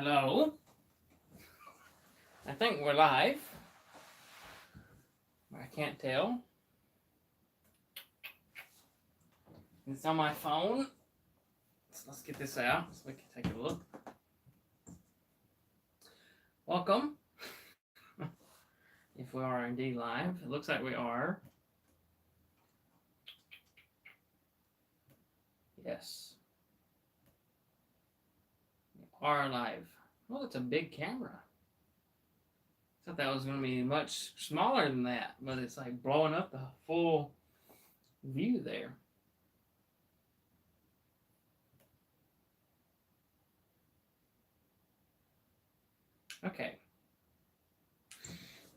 Hello. I think we're live. I can't tell. It's on my phone. So let's get this out so we can take a look. Welcome. If we are indeed live, it looks like we are. Yes. We are live. Well, it's a big camera. I thought that was going to be much smaller than that, but it's like blowing up the full view there. Okay.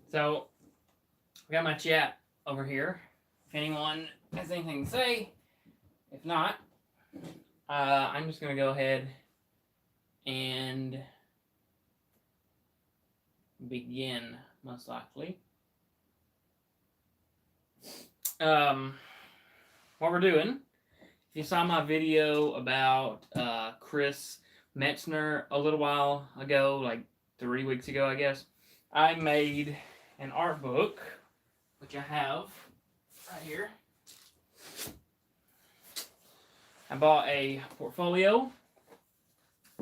So, I got my chat over here. If anyone has anything to say, if not, I'm just going to go ahead and begin, most likely. What we're doing, if you saw my video about Chris Metzner a little while ago, like 3 weeks ago, I guess, I made an art book, which I have right here. I bought a portfolio,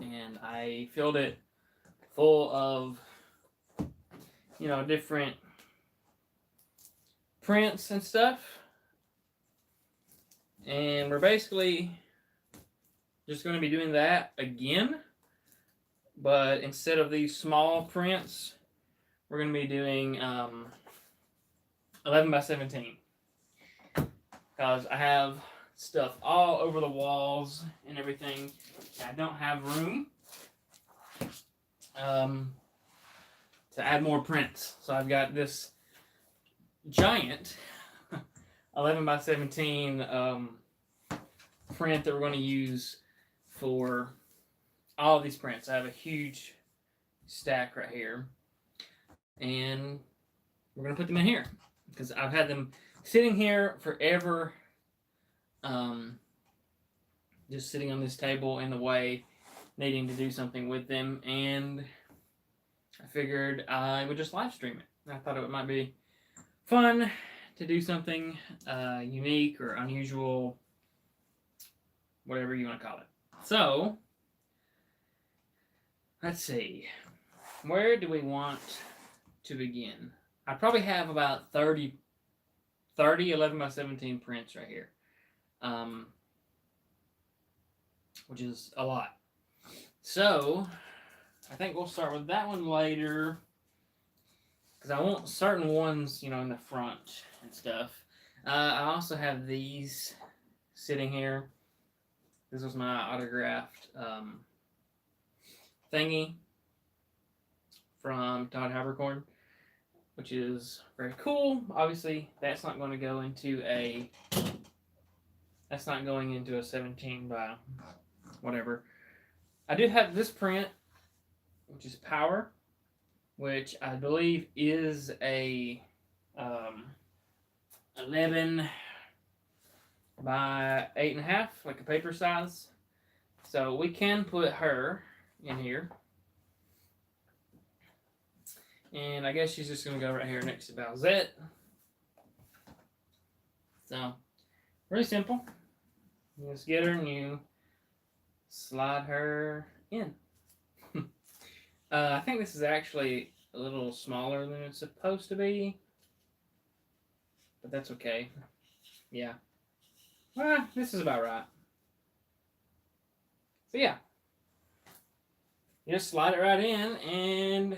and I filled it full of, different prints and stuff. And we're basically just going to be doing that again, but instead of these small prints, we're going to be doing 11 by 17, because I have stuff all over the walls and everything. I don't have room to add more prints, so I've got this giant 11 by 17 print that we're going to use for all of these prints. I have a huge stack right here, and we're going to put them in here because I've had them sitting here forever, just sitting on this table in the way, needing to do something with them, and I figured I would just live stream it. I thought it might be fun to do something unique or unusual, whatever you want to call it. So, let's see. Where do we want to begin? I probably have about 30 11 by 17 prints right here, which is a lot. So, I think we'll start with that one later, because I want certain ones, in the front and stuff. I also have these sitting here. This was my autographed thingy from Todd Habercorn, which is very cool. Obviously, that's not going to go into a 17 by whatever. I do have this print, which is Power, which I believe is a 11 by 8.5, like a paper size. So we can put her in here. And I guess she's just going to go right here next to Bowsette. So, really simple. You just get her and you slide her in. I think this is actually a little smaller than it's supposed to be, but that's okay. Yeah. Well, this is about right. So yeah, you just slide it right in, and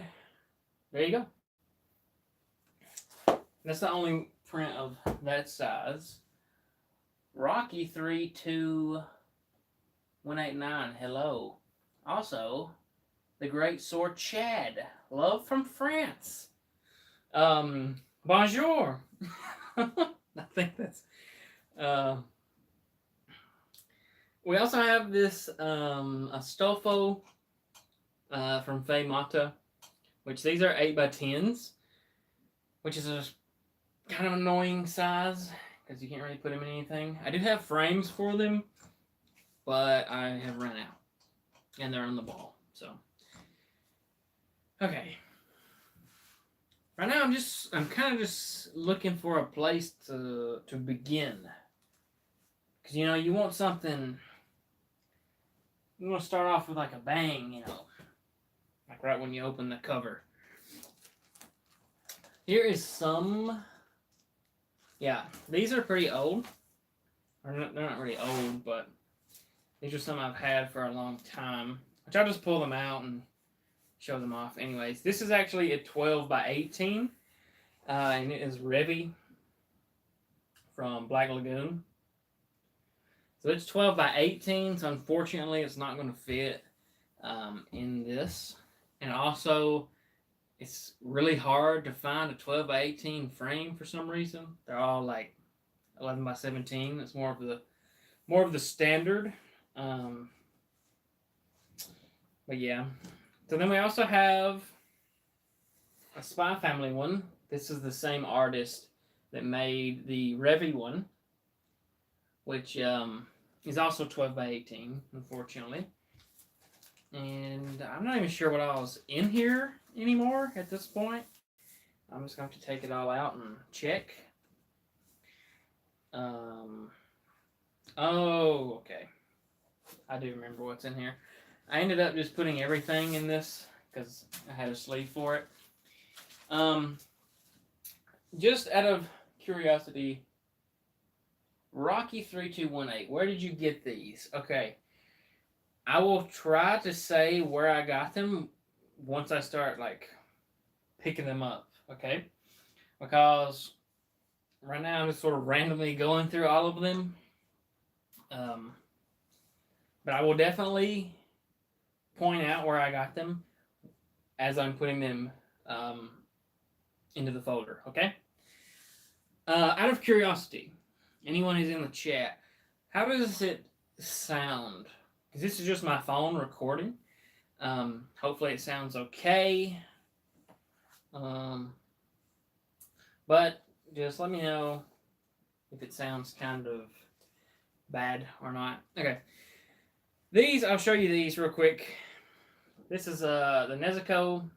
there you go. That's the only print of that size. Rocky 32189. Hello. Also, the great sword Chad. Love from France. Bonjour. I think that's. We also have this Astolfo from Fey Mata, which these are 8 by 10s, which is a kind of annoying size because you can't really put them in anything. I do have frames for them, but I have run out, and they're on the wall. So Okay. Right now, I'm kind of just looking for a place to begin, because you want something. You want to start off with like a bang, like right when you open the cover. Here is some. Yeah, these are pretty old. They're not really old, but these are some I've had for a long time. Which I'll just pull them out and show them off. Anyways, this is actually a 12 by 18, and it is Revy from Black Lagoon. So it's 12 by 18, so unfortunately it's not going to fit in this. And also, it's really hard to find a 12 by 18 frame for some reason. They're all like 11 by 17. It's more of the standard. But yeah. So then we also have a Spy Family one. This is the same artist that made the Revy one, which is also 12 by 18, unfortunately. And I'm not even sure what else is in here anymore at this point. I'm just going to have to take it all out and check. Oh, okay. I do remember what's in here. I ended up just putting everything in this because I had a sleeve for it. Just out of curiosity, Rocky3218, where did you get these? Okay. I will try to say where I got them once I start like picking them up, okay? Because right now I'm just sort of randomly going through all of them. But I will definitely point out where I got them as I'm putting them into the folder, okay? Out of curiosity, anyone who's in the chat, how does it sound? Because this is just my phone recording. Hopefully it sounds okay. But just let me know if it sounds kind of bad or not. Okay. I'll show you these real quick. This is the Nezuko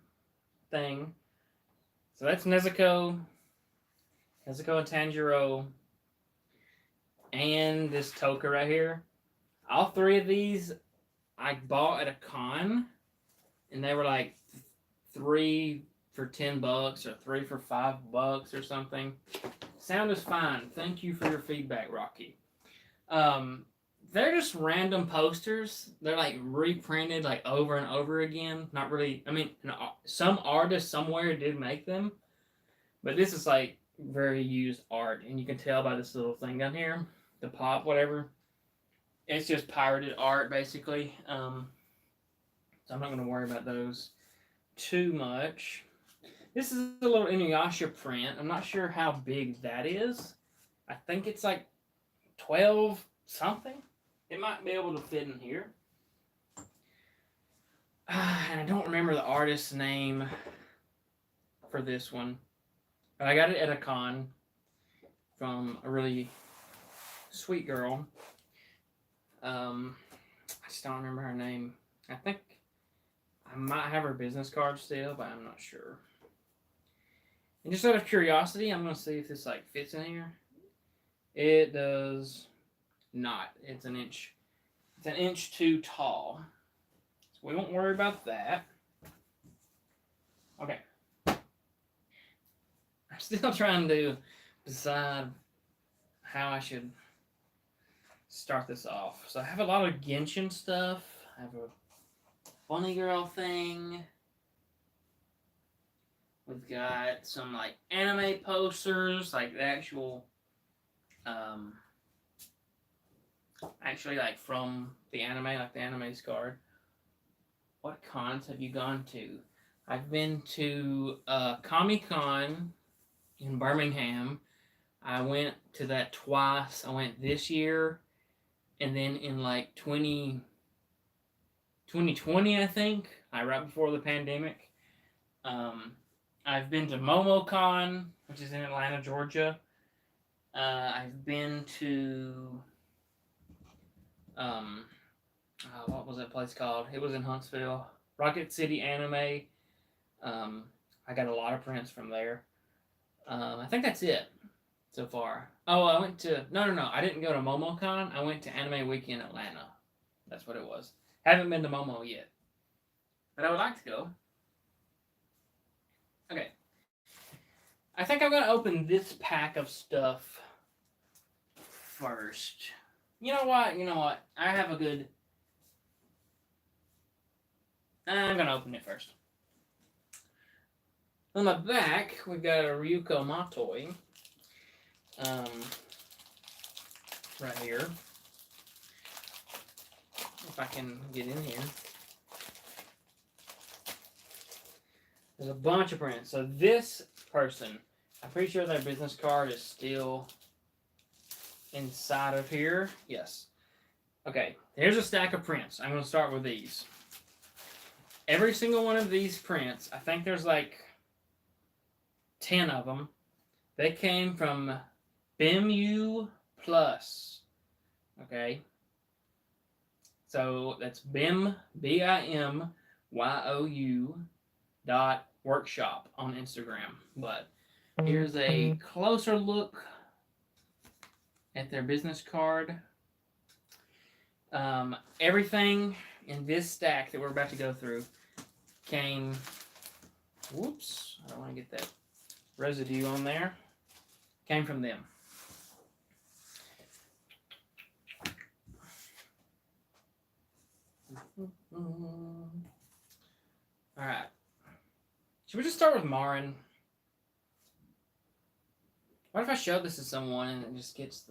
thing. So that's Nezuko and Tanjiro, and this Toka right here. All three of these I bought at a con, and they were like 3 for $10 or 3 for $5 or something. Sound is fine. Thank you for your feedback, Rocky. They're just random posters. They're like reprinted like over and over again. Not really. I mean, some artist somewhere did make them, but this is like very used art, and you can tell by this little thing down here, the pop, whatever. It's just pirated art, basically. So I'm not going to worry about those too much. This is a little Inuyasha print. I'm not sure how big that is. I think it's like 12 something. It might be able to fit in here. And I don't remember the artist's name for this one. But I got it at a con from a really sweet girl. I just don't remember her name. I think I might have her business card still, but I'm not sure. And just out of curiosity, I'm going to see if this like fits in here. It does not. It's an inch. It's an inch too tall. So we won't worry about that. Okay. I'm still trying to decide how I should start this off. So I have a lot of Genshin stuff. I have a Bunny Girl thing. We've got some like anime posters, like the actual actually like from the anime, like the anime's card. What cons have you gone to? I've been to Comic-Con in Birmingham. I went to that twice. I went this year, and then in like 2020, I think, right before the pandemic. I've been to MomoCon, which is in Atlanta, Georgia. I've been to what was that place called? It was in Huntsville. Rocket City Anime. I got a lot of prints from there. I think that's it so far. Oh, I went to no. I didn't go to MomoCon. I went to Anime Week in Atlanta. That's what it was. Haven't been to Momo yet, but I would like to go. Okay. I think I'm gonna open this pack of stuff first. You know what? I have a good. I'm gonna open it first. On the back, we've got a Ryuko Matoi. Right here. If I can get in here. There's a bunch of prints. So this person, I'm pretty sure their business card is still inside of here. Yes. Okay, here's a stack of prints. I'm going to start with these. Every single one of these prints, I think there's like 10 of them. They came from BIMU Plus. Okay. So that's BIM, BIMYOU .workshop on Instagram. But here's a closer look at their business card. Everything in this stack that we're about to go through came. Whoops! I don't want to get that residue on there. Came from them. All right. Should we just start with Marin? What if I show this to someone and it just gets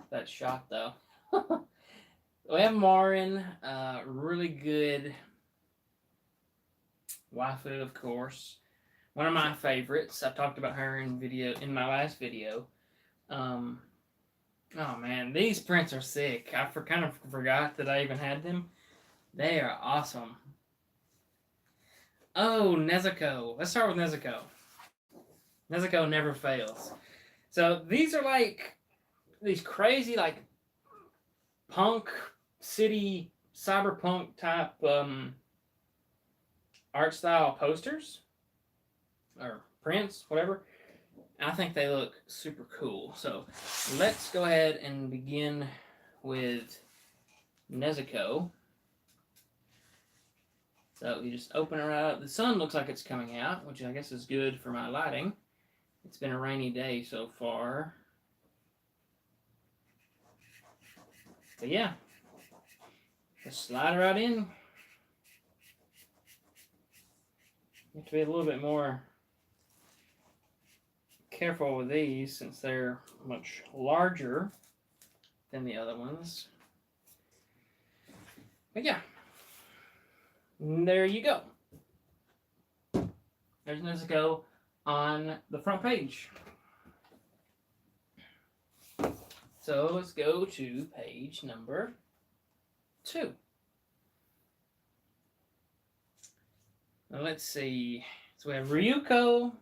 that shot though? We have Marin, really good waifu, of course. One of my favorites. I talked about her in my last video. Oh man, these prints are sick. I kind of forgot that I even had them. They are awesome. Oh, Nezuko. Let's start with Nezuko. Nezuko never fails. So these are like these crazy like punk city cyberpunk type art style posters or prints, whatever. I think they look super cool. So let's go ahead and begin with Nezuko. So you just open it right up. The sun looks like it's coming out, which I guess is good for my lighting. It's been a rainy day so far. But yeah, just slide it right in. You have to be a little bit more careful with these since they're much larger than the other ones. But yeah, there you go. There's Nezuko on the front page. So let's go to page number 2. Now let's see. So we have Ryuko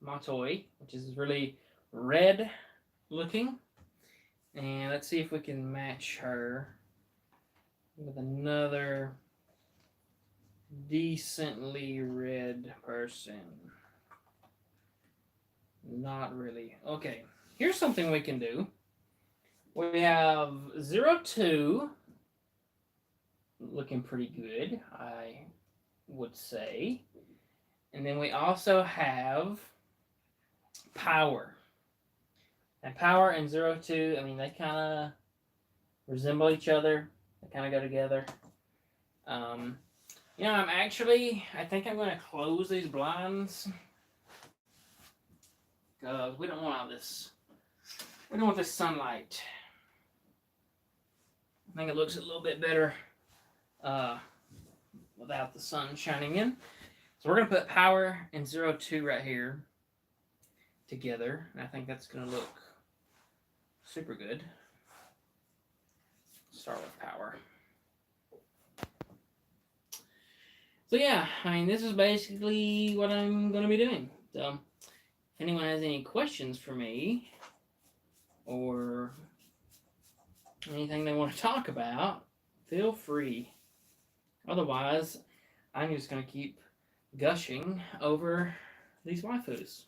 Matoi, which is really red looking. And let's see if we can match her with another decently red person. Not really. Okay, here's something we can do. We have 02 looking pretty good, I would say. And then we also have Power. And Power and 02, I mean, they kind of resemble each other. They kind of go together. You know, I think I'm going to close these blinds. Because we don't want all this. We don't want this sunlight. I think it looks a little bit better without the sun shining in. So we're going to put Power and 02 right here together. And I think that's going to look super good. Start with Power. So yeah, I mean, this is basically what I'm going to be doing. So if anyone has any questions for me or anything they want to talk about, feel free. Otherwise, I'm just going to keep gushing over these waifus.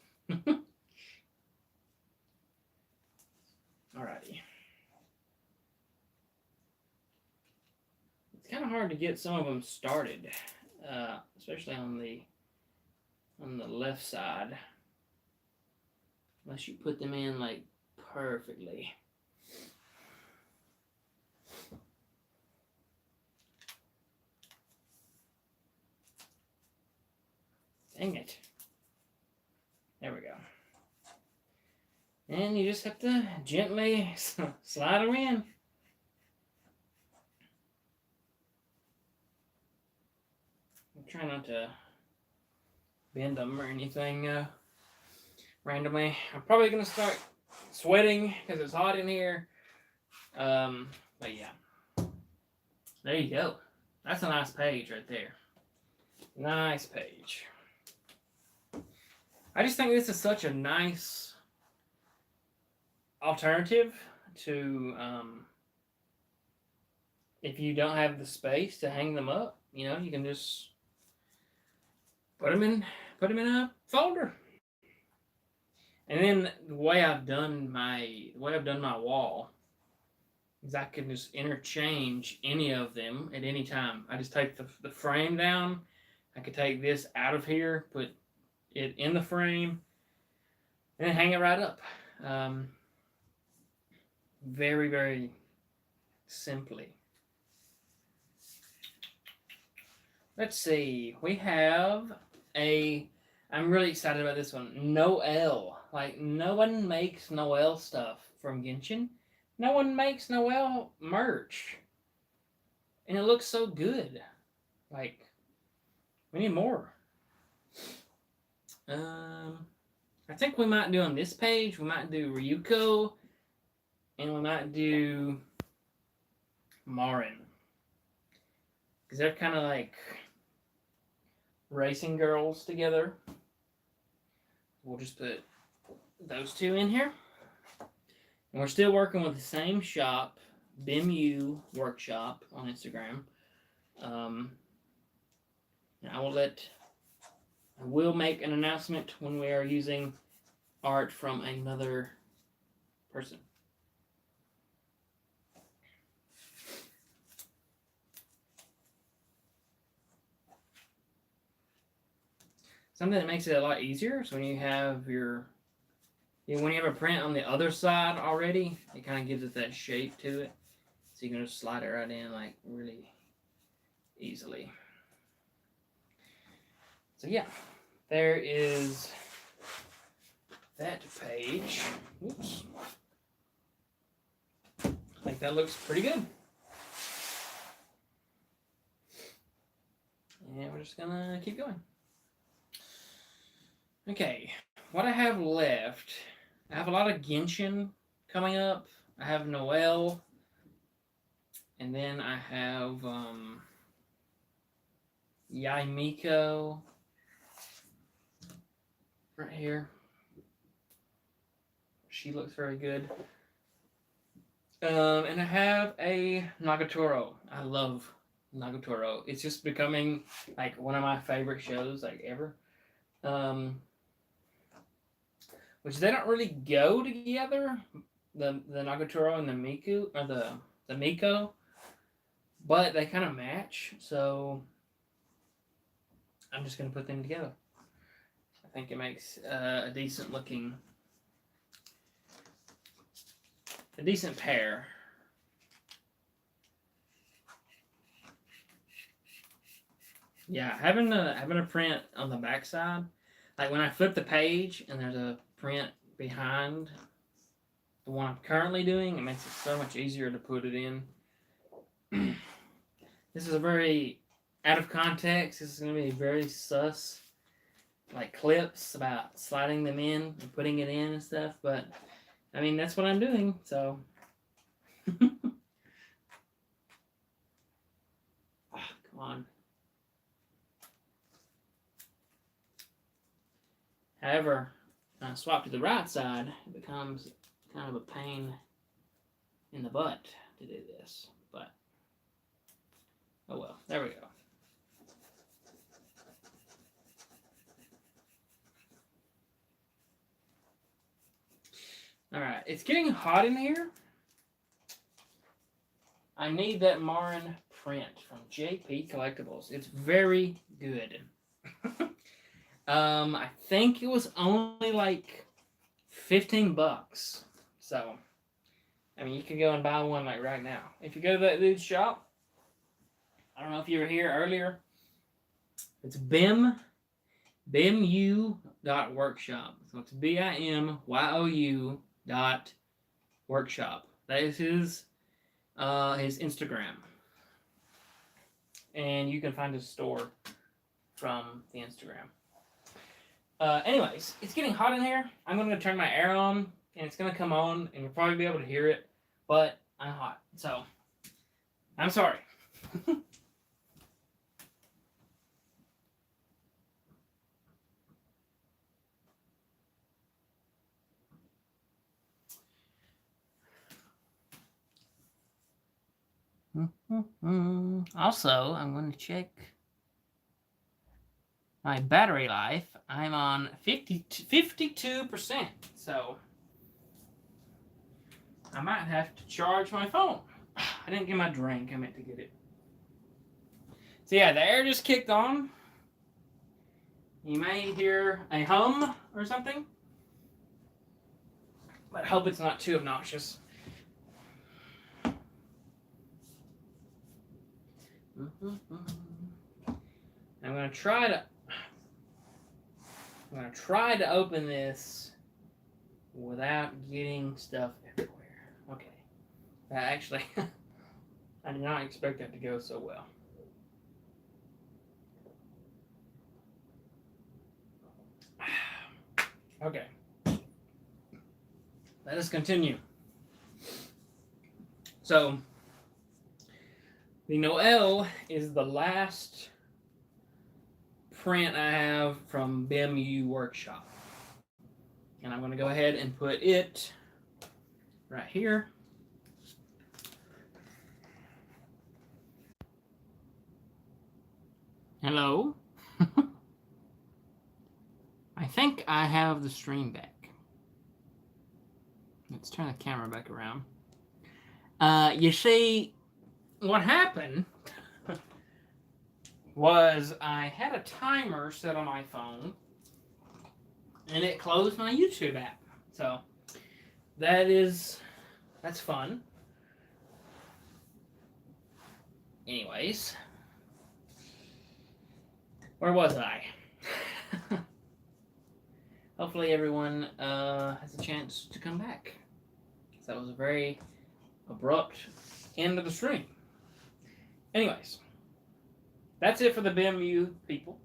Alrighty. It's kind of hard to get some of them started, especially on the left side, unless you put them in like perfectly. Dang it. There we go. And you just have to gently slide them in. I'm trying not to bend them or anything randomly. I'm probably going to start sweating because it's hot in here. But yeah. There you go. That's a nice page right there. Nice page. I just think this is such a nice alternative to if you don't have the space to hang them up, you know, you can just put them in a folder. And then the way I've done my wall is I can just interchange any of them at any time. I just take the frame down. I could take this out of here, put it in the frame, and then hang it right up. Very, very simply. Let's see. We have I'm really excited about this one. Noel. Like, no one makes Noel stuff from Genshin. No one makes Noel merch. And it looks so good. Like, we need more. I think we might do on this page, we might do Ryuko, and we might do Marin. Because they're kind of like racing girls together. We'll just put those two in here. And we're still working with the same shop, BIMU Workshop on Instagram. And I will make an announcement when we are using art from another person. Something that makes it a lot easier is when you have when you have a print on the other side already, it kind of gives it that shape to it. So you can just slide it right in like really easily. So yeah, there is that page. Oops. I think that looks pretty good. And we're just gonna keep going. Okay, what I have left, I have a lot of Genshin coming up. I have Noel, and then I have Yae Miko right here. She looks very good. And I have a Nagatoro. I love Nagatoro. It's just becoming like one of my favorite shows like ever. Which they don't really go together, the Nagatoro and the Miku, or the Miko, but they kind of match, so I'm just going to put them together. I think it makes a decent pair. Yeah, having a print on the backside, like when I flip the page and there's a print behind the one I'm currently doing, it makes it so much easier to put it in. This is a very out of context. This is going to be very sus, like clips about sliding them in and putting it in and stuff. But I mean, that's what I'm doing. So, come on. However, when I swap to the right side, it becomes kind of a pain in the butt to do this. But, oh well, there we go. All right, it's getting hot in here. I need that Marin print from JP Collectibles. It's very good. I think it was only like $15. So, I mean, you can go and buy one like right now. If you go to that dude's shop, I don't know if you were here earlier. It's BIMU.workshop. So it's BIMYOU.workshop. That is his Instagram. And you can find his store from the Instagram. Anyways, it's getting hot in here. I'm going to turn my air on, and it's going to come on, and you'll probably be able to hear it, but I'm hot, so I'm sorry. Also, I'm going to check my battery life. I'm on 52%, so I might have to charge my phone. I didn't get my drink. I meant to get it. So yeah, the air just kicked on. You may hear a hum or something, but I hope it's not too obnoxious. I'm gonna try to open this without getting stuff everywhere. Okay. Actually, I did not expect that to go so well. Okay. Let us continue. So, the Noel is the last print I have from BIMU Workshop. And I'm going to go ahead and put it right here. Hello. I think I have the stream back. Let's turn the camera back around. You see, what happened was I had a timer set on my phone, and it closed my YouTube app. So that's fun. Anyways, where was I? Hopefully everyone has a chance to come back. So that was a very abrupt end of the stream. Anyways, that's it for the BIMU people.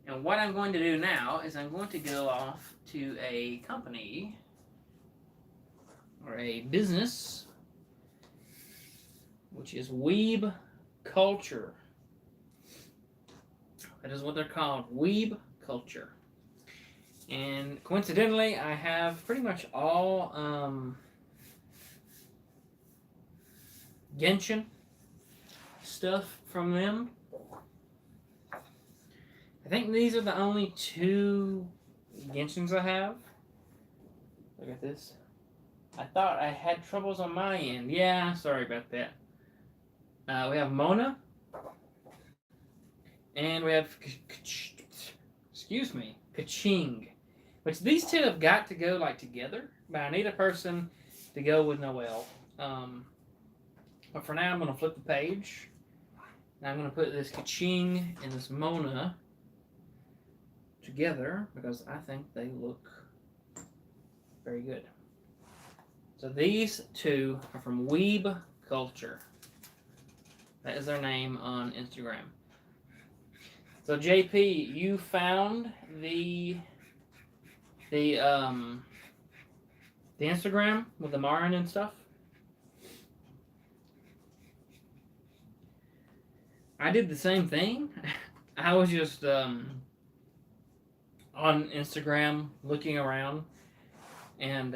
And what I'm going to do now is I'm going to go off to a company or a business, which is Weeb Culture. That is what they're called, Weeb Culture. And coincidentally, I have pretty much all Genshin stuff from them. I think these are the only 2 Genshins I have. Look at this. I thought I had troubles on my end. Yeah, sorry about that. We have Mona. And we have Keqing. Which these 2 have got to go like together. But I need a person to go with Noel. But for now, I'm going to flip the page. And I'm going to put this Keqing and this Mona together because I think they look very good. So these 2 are from Weeb Culture. That is their name on Instagram. So JP, you found the Instagram with the Marin and stuff? I did the same thing. I was just on Instagram looking around, and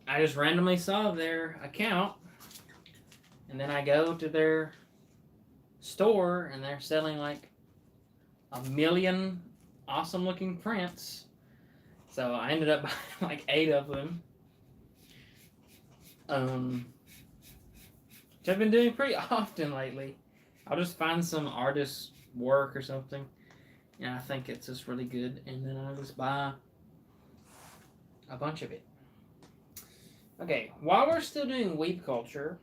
I just randomly saw their account, and then I go to their store, and they're selling like 1 million awesome looking prints. So I ended up buying like 8 of them. Which I've been doing pretty often lately. I'll just find some artist's work or something, and I think it's just really good, and then I'll just buy a bunch of it. Okay, while we're still doing weeb culture,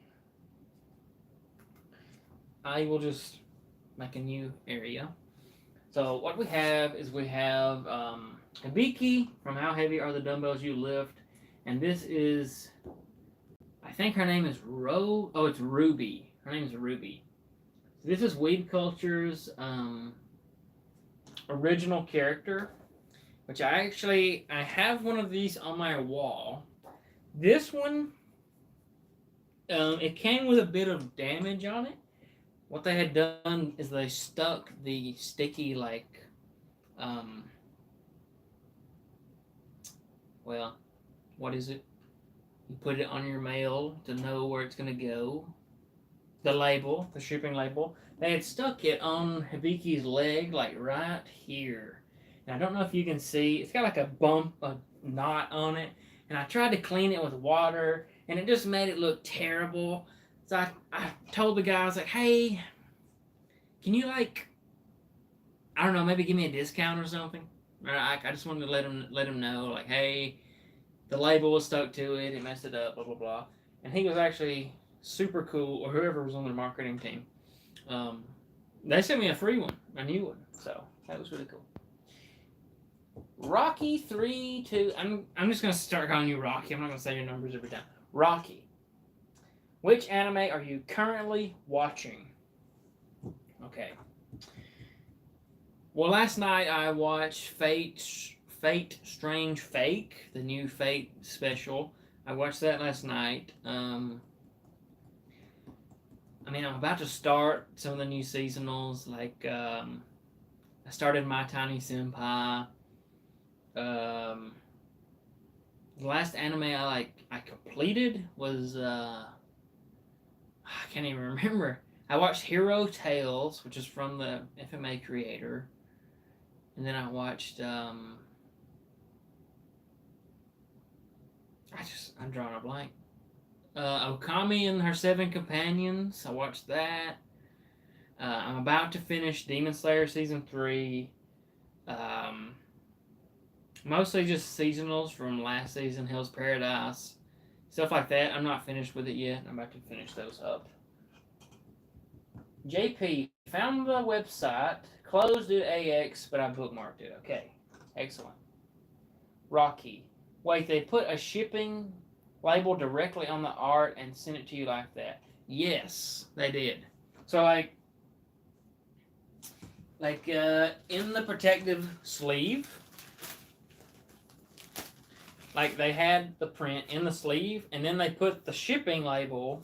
I will just make a new area. So what we have is we have Hibiki from How Heavy Are the Dumbbells You Lift, and this is, I think her name is it's Ruby. Her name is Ruby. So this is Weeb Culture's original character, which I have one of these on my wall. This one, it came with a bit of damage on it. What they had done is they stuck the sticky, like, well, what is it? You put it on your mail to know where it's going to go. The label, the shipping label. They had stuck it on Hibiki's leg, like right here. And I don't know if you can see. It's got like a bump, a knot on it. And I tried to clean it with water, and it just made it look terrible. So I told the guy, I was like, hey, can you, like, I don't know, maybe give me a discount or something? I just wanted to let him know, like, hey, the label was stuck to it, it messed it up, blah, blah, blah. And he was actually super cool, or whoever was on their marketing team. They sent me a free one, a new one, so that was really cool. Rocky 3, 2, I'm just going to start calling you Rocky. I'm not going to say your numbers every time. Rocky. Which anime are you currently watching? Okay. Well, last night I watched Fate Strange Fake, the new Fate special. I watched that last night. I'm about to start some of the new seasonals. Like, I started My Tiny Senpai. The last anime I completed was I can't even remember. I watched Hero Tales, which is from the FMA creator, and then I watched I'm drawing a blank. Okami and Her Seven Companions. I watched that. I'm about to finish Demon Slayer season 3. Mostly just seasonals from last season, Hell's Paradise, stuff like that. I'm not finished with it yet. I'm about to finish those up. JP, found the website, closed due to AX, but I bookmarked it. Okay, excellent. Rocky, wait, they put a shipping label directly on the art and sent it to you like that? Yes, they did. So in the protective sleeve, like they had the print in the sleeve, and then they put the shipping label,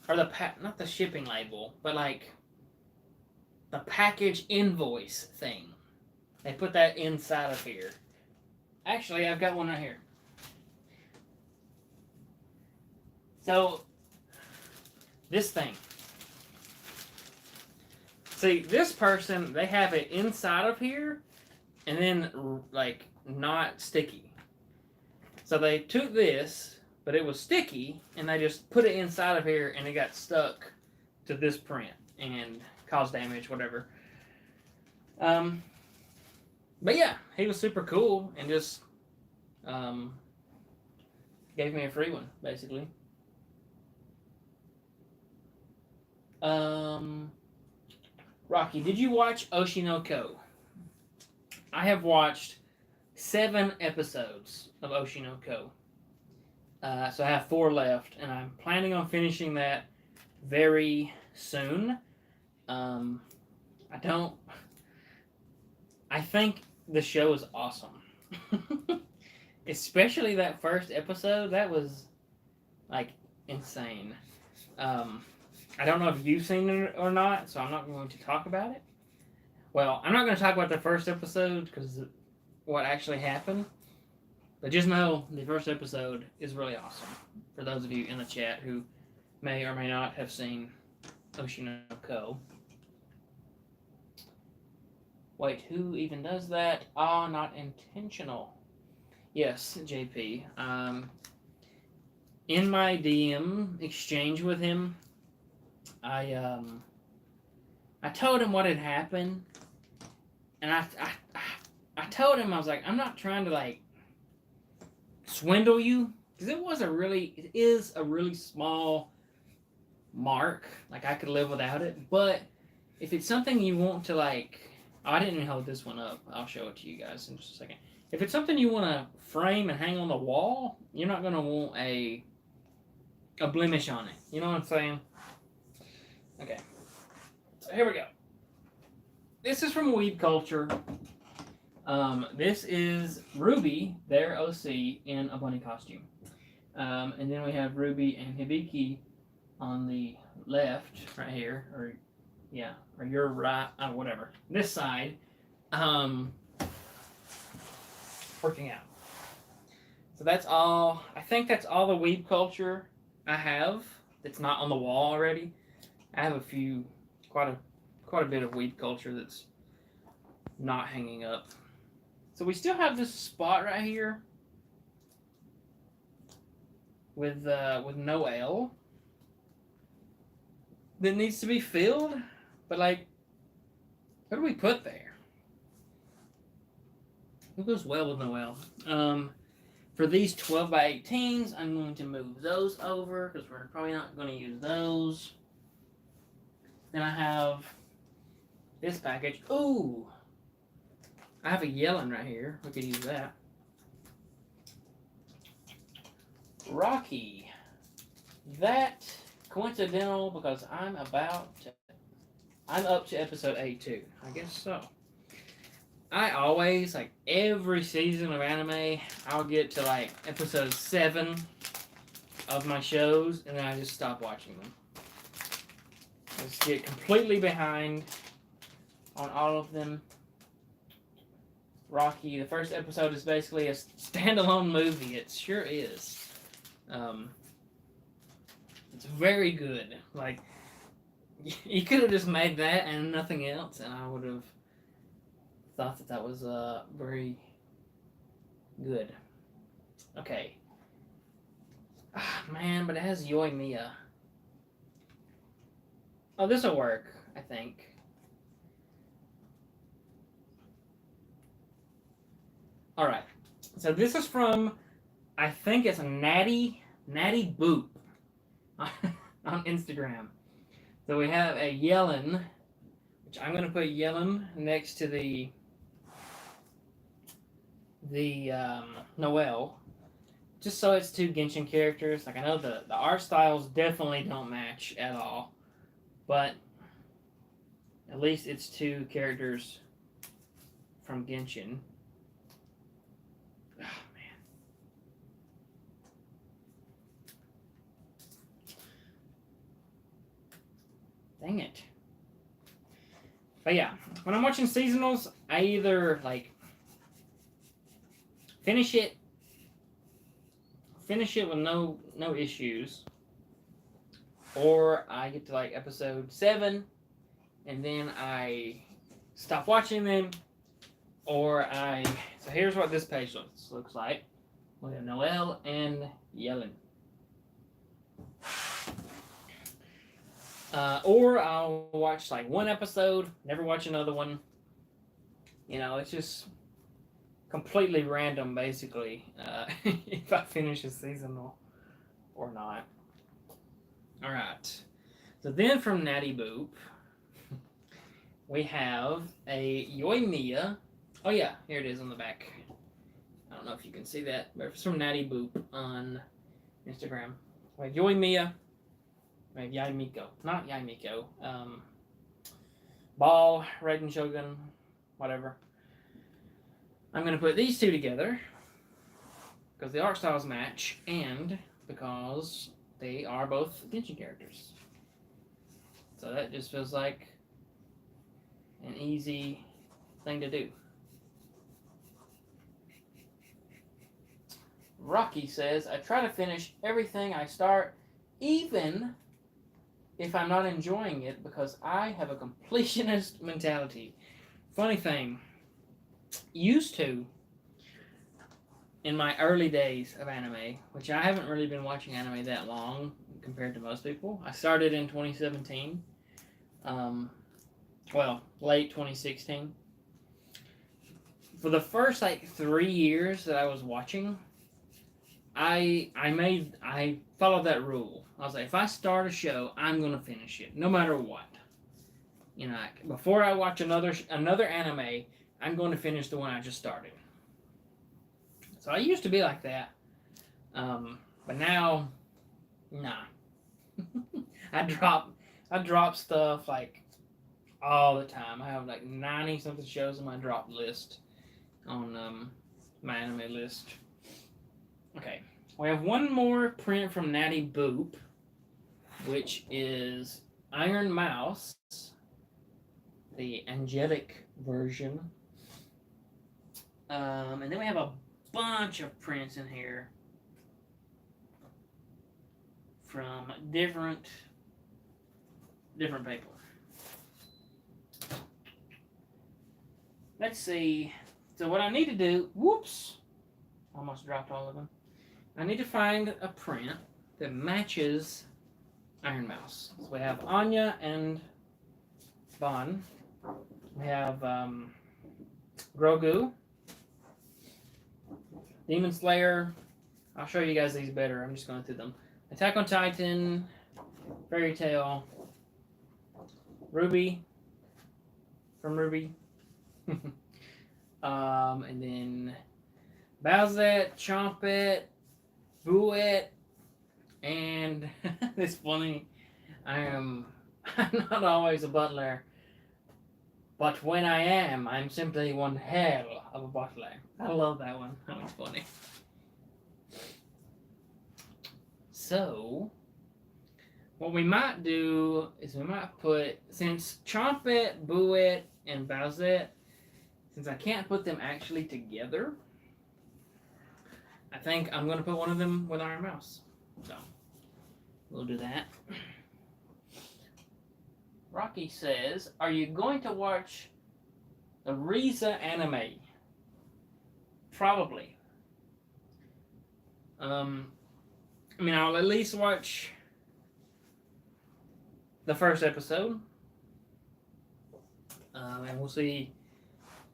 or not the shipping label, but like the package invoice thing. They put that inside of here. Actually, I've got one right here. So, this thing. See, this person, they have it inside of here, and then, like, not sticky. So they took this, but it was sticky, and they just put it inside of here, and it got stuck to this print and caused damage, whatever. But yeah, he was super cool and just gave me a free one, basically. Rocky, did you watch Oshinoko? I have watched 7 episodes of Oshinoko. So I have 4 left, and I'm planning on finishing that very soon. I think the show is awesome. Especially that first episode, that was, like, insane. I don't know if you've seen it or not, so I'm not going to talk about it. Well, I'm not going to talk about the first episode because what actually happened. But just know the first episode is really awesome. For those of you in the chat who may or may not have seen Oshinoko. Wait, who even does that? Ah, not intentional. Yes, JP. In my DM exchange with him, I I told him what had happened, and I told him I was like, I'm not trying to like swindle you, because it is a really small mark. Like I could live without it, but if it's something you want to like, oh, I didn't even hold this one up. I'll show it to you guys in just a second. If it's something you want to frame and hang on the wall, you're not gonna want a blemish on it. You know what I'm saying? Okay. So here we go. This is from Weeb Culture. This is Ruby, their OC, in a bunny costume. And then we have Ruby and Hibiki on the left, right here, or your right, whatever. This side, working out. So that's all. I think that's all the Weeb Culture I have. That's not on the wall already. I have quite a bit of Weeb Culture that's not hanging up. So we still have this spot right here with Noelle that needs to be filled, but like, what do we put there? What goes well with Noelle? For these 12 by 18s, I'm going to move those over because we're probably not going to use those. Then I have this package. Ooh! I have a Yellen right here. We could use that. Rocky. That coincidental because I'm up to episode 8 too. I guess so. I always, like every season of anime, I'll get to like episode 7 of my shows and then I just stop watching them. I just get completely behind on all of them. Rocky, the first episode is basically a standalone movie. It sure is. It's very good. Like, you could have just made that and nothing else, and I would have thought that was very good. Okay. Ah, man, but it has Yoimiya. Oh, this will work, I think. Alright. So this is from, I think it's Natty Boop on Instagram. So we have a Yellen, which I'm going to put Yellen next to the Noelle, just so it's two Genshin characters. Like, I know the art styles definitely don't match at all, but at least it's two characters from Genshin. Oh, man. Dang it. But yeah, when I'm watching seasonals, I either like finish it with no issues, or I get to like episode 7 and then I stop watching them, or so here's what this page looks like. We have Noelle and Yellen. Or I'll watch like one episode, never watch another one. You know, it's just completely random, basically, if I finish a seasonal or not. Alright. So then from Natty Boop, we have a Yoimiya. Oh yeah, here it is on the back. I don't know if you can see that, but it's from Natty Boop on Instagram. We have Yoimiya. We have Yaimiko. Not Yaimiko. Ball, Raiden Shogun, whatever. I'm going to put these two together because the art styles match and because they are both Genshin characters. So that just feels like an easy thing to do. Rocky says, I try to finish everything I start, even if I'm not enjoying it, because I have a completionist mentality. funny thing, used to, in my early days of anime, which I haven't really been watching anime that long compared to most people. I started in 2017. Late 2016. For the first like 3 years that I was watching, I followed that rule. I was like, if I start a show, I'm gonna finish it, no matter what. You know, like, before I watch another anime, I'm going to finish the one I just started. So I used to be like that, but now, nah. I drop stuff like all the time. I have like 90 something shows on my drop list on my anime list. Okay, we have one more print from Natty Boop, which is Iron Mouse, the angelic version. And then we have a bunch of prints in here from different people. Let's see. So what I need to do, whoops, almost dropped all of them. I need to find a print that matches Iron Mouse. So we have Anya and Bon. We have Grogu, Demon Slayer. I'll show you guys these better. I'm just going through them. Attack on Titan, Fairy Tail, Ruby from Ruby, and then Bowsette, Chompette, Buet, and it's funny. I'm not always a butler, but when I am, I'm simply one hell of a butler. I love that one. That one's funny. So, what we might do is we might put, since Chompette, Buet, and Bowsette, since I can't put them actually together, I think I'm going to put one of them with Iron Mouse. So, we'll do that. Rocky says, are you going to watch the Riza anime? Probably. I'll at least watch the first episode. And we'll see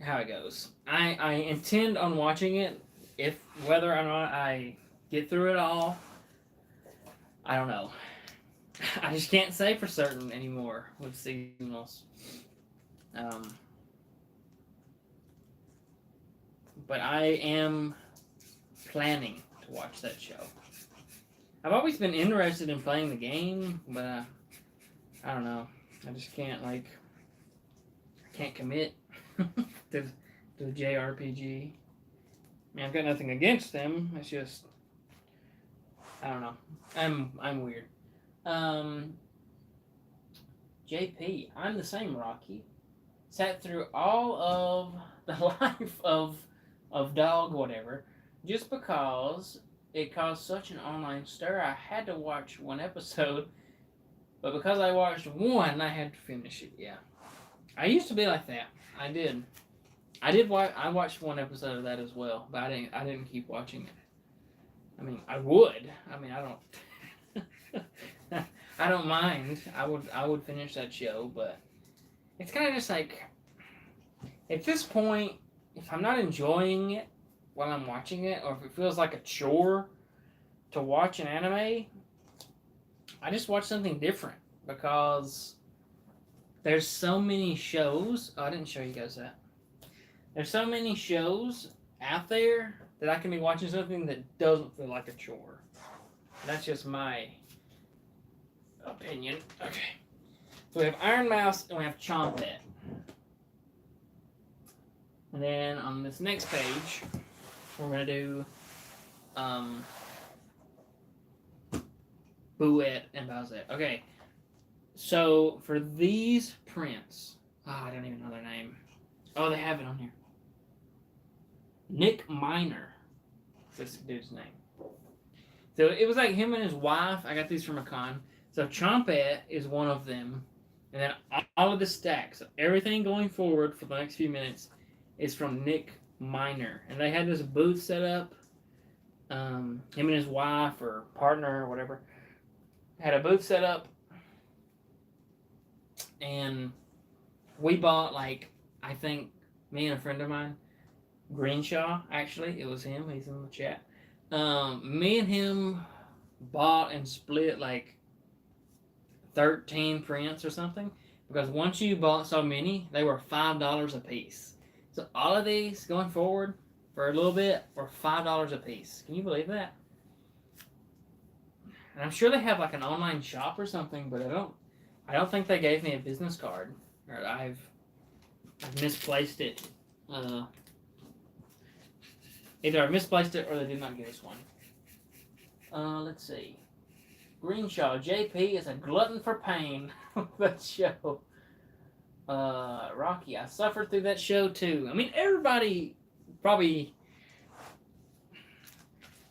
how it goes. I intend on watching it. If whether or not I get through it all, I don't know. I just can't say for certain anymore with seasonals. But I am planning to watch that show. I've always been interested in playing the game, but I don't know. I just can't can't commit to the JRPG. I've got nothing against them. It's just I don't know. I'm weird. JP, I'm the same, Rocky. Sat through all of the life of dog whatever just because it caused such an online stir. I had to watch one episode, but because I watched one, I had to finish it. Yeah, I used to be like that. I did. I watched one episode of that as well, but I didn't keep watching it. I would. I don't. I don't mind. I would finish that show, but it's kind of just like at this point, if I'm not enjoying it while I'm watching it, or if it feels like a chore to watch an anime, I just watch something different because there's so many shows. Oh, I didn't show you guys that. There's so many shows out there that I can be watching something that doesn't feel like a chore. That's just my opinion. Okay. So we have Iron Mouse and we have Chompette. And then on this next page, we're going to do Buet and Bowsette. Okay. So for these prints, I don't even know their name. Oh, they have it on here. Nick Miner. This dude's name. So it was like him and his wife. I got these from a con. So Chompette is one of them. And then all of the stacks, everything going forward for the next few minutes, is from Nick Miner. And they had this booth set up. Him and his wife or partner or whatever had a booth set up, and we bought like, I think me and a friend of mine, Greenshaw, actually it was him. He's in the chat. Me and him bought and split like 13 prints or something, because once you bought so many, they were $5 a piece. So all of these going forward for a little bit were $5 a piece. Can you believe that? And I'm sure they have like an online shop or something, but I don't think they gave me a business card, or I've misplaced it. Either I misplaced it or they did not give us one. Let's see. Greenshaw, JP is a glutton for pain. That show. Rocky, I suffered through that show too. I mean, everybody probably,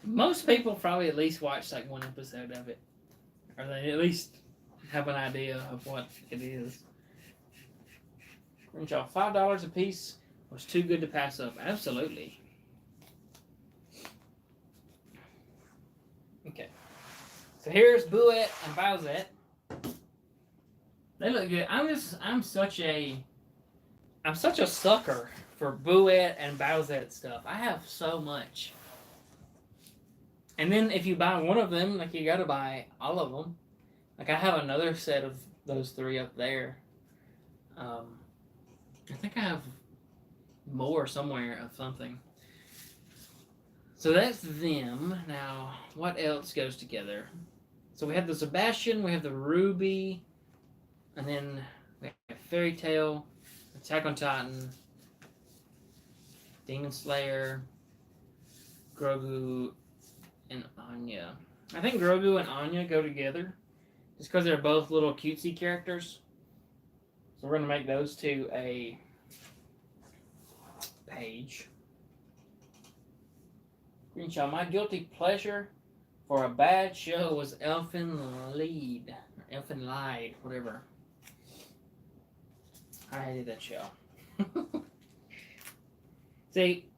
most people probably at least watched like one episode of it, or they at least have an idea of what it is. Greenshaw, $5 a piece was too good to pass up. Absolutely. Okay. So here's Bouette and Bowsette. They look good. I'm such a sucker for Bouette and Bowsette stuff. I have so much. And then if you buy one of them, like, you gotta buy all of them. Like, I have another set of those three up there. I think I have more somewhere of something. So that's them. Now, what else goes together? So we have the Sebastian, we have the Ruby, and then we have Fairy Tail, Attack on Titan, Demon Slayer, Grogu, and Anya. I think Grogu and Anya go together just because they're both little cutesy characters. So we're going to make those two a page. Greenshaw, my guilty pleasure for a bad show was Elfen Lied, or Elfen Lied, whatever. I hated that show. See,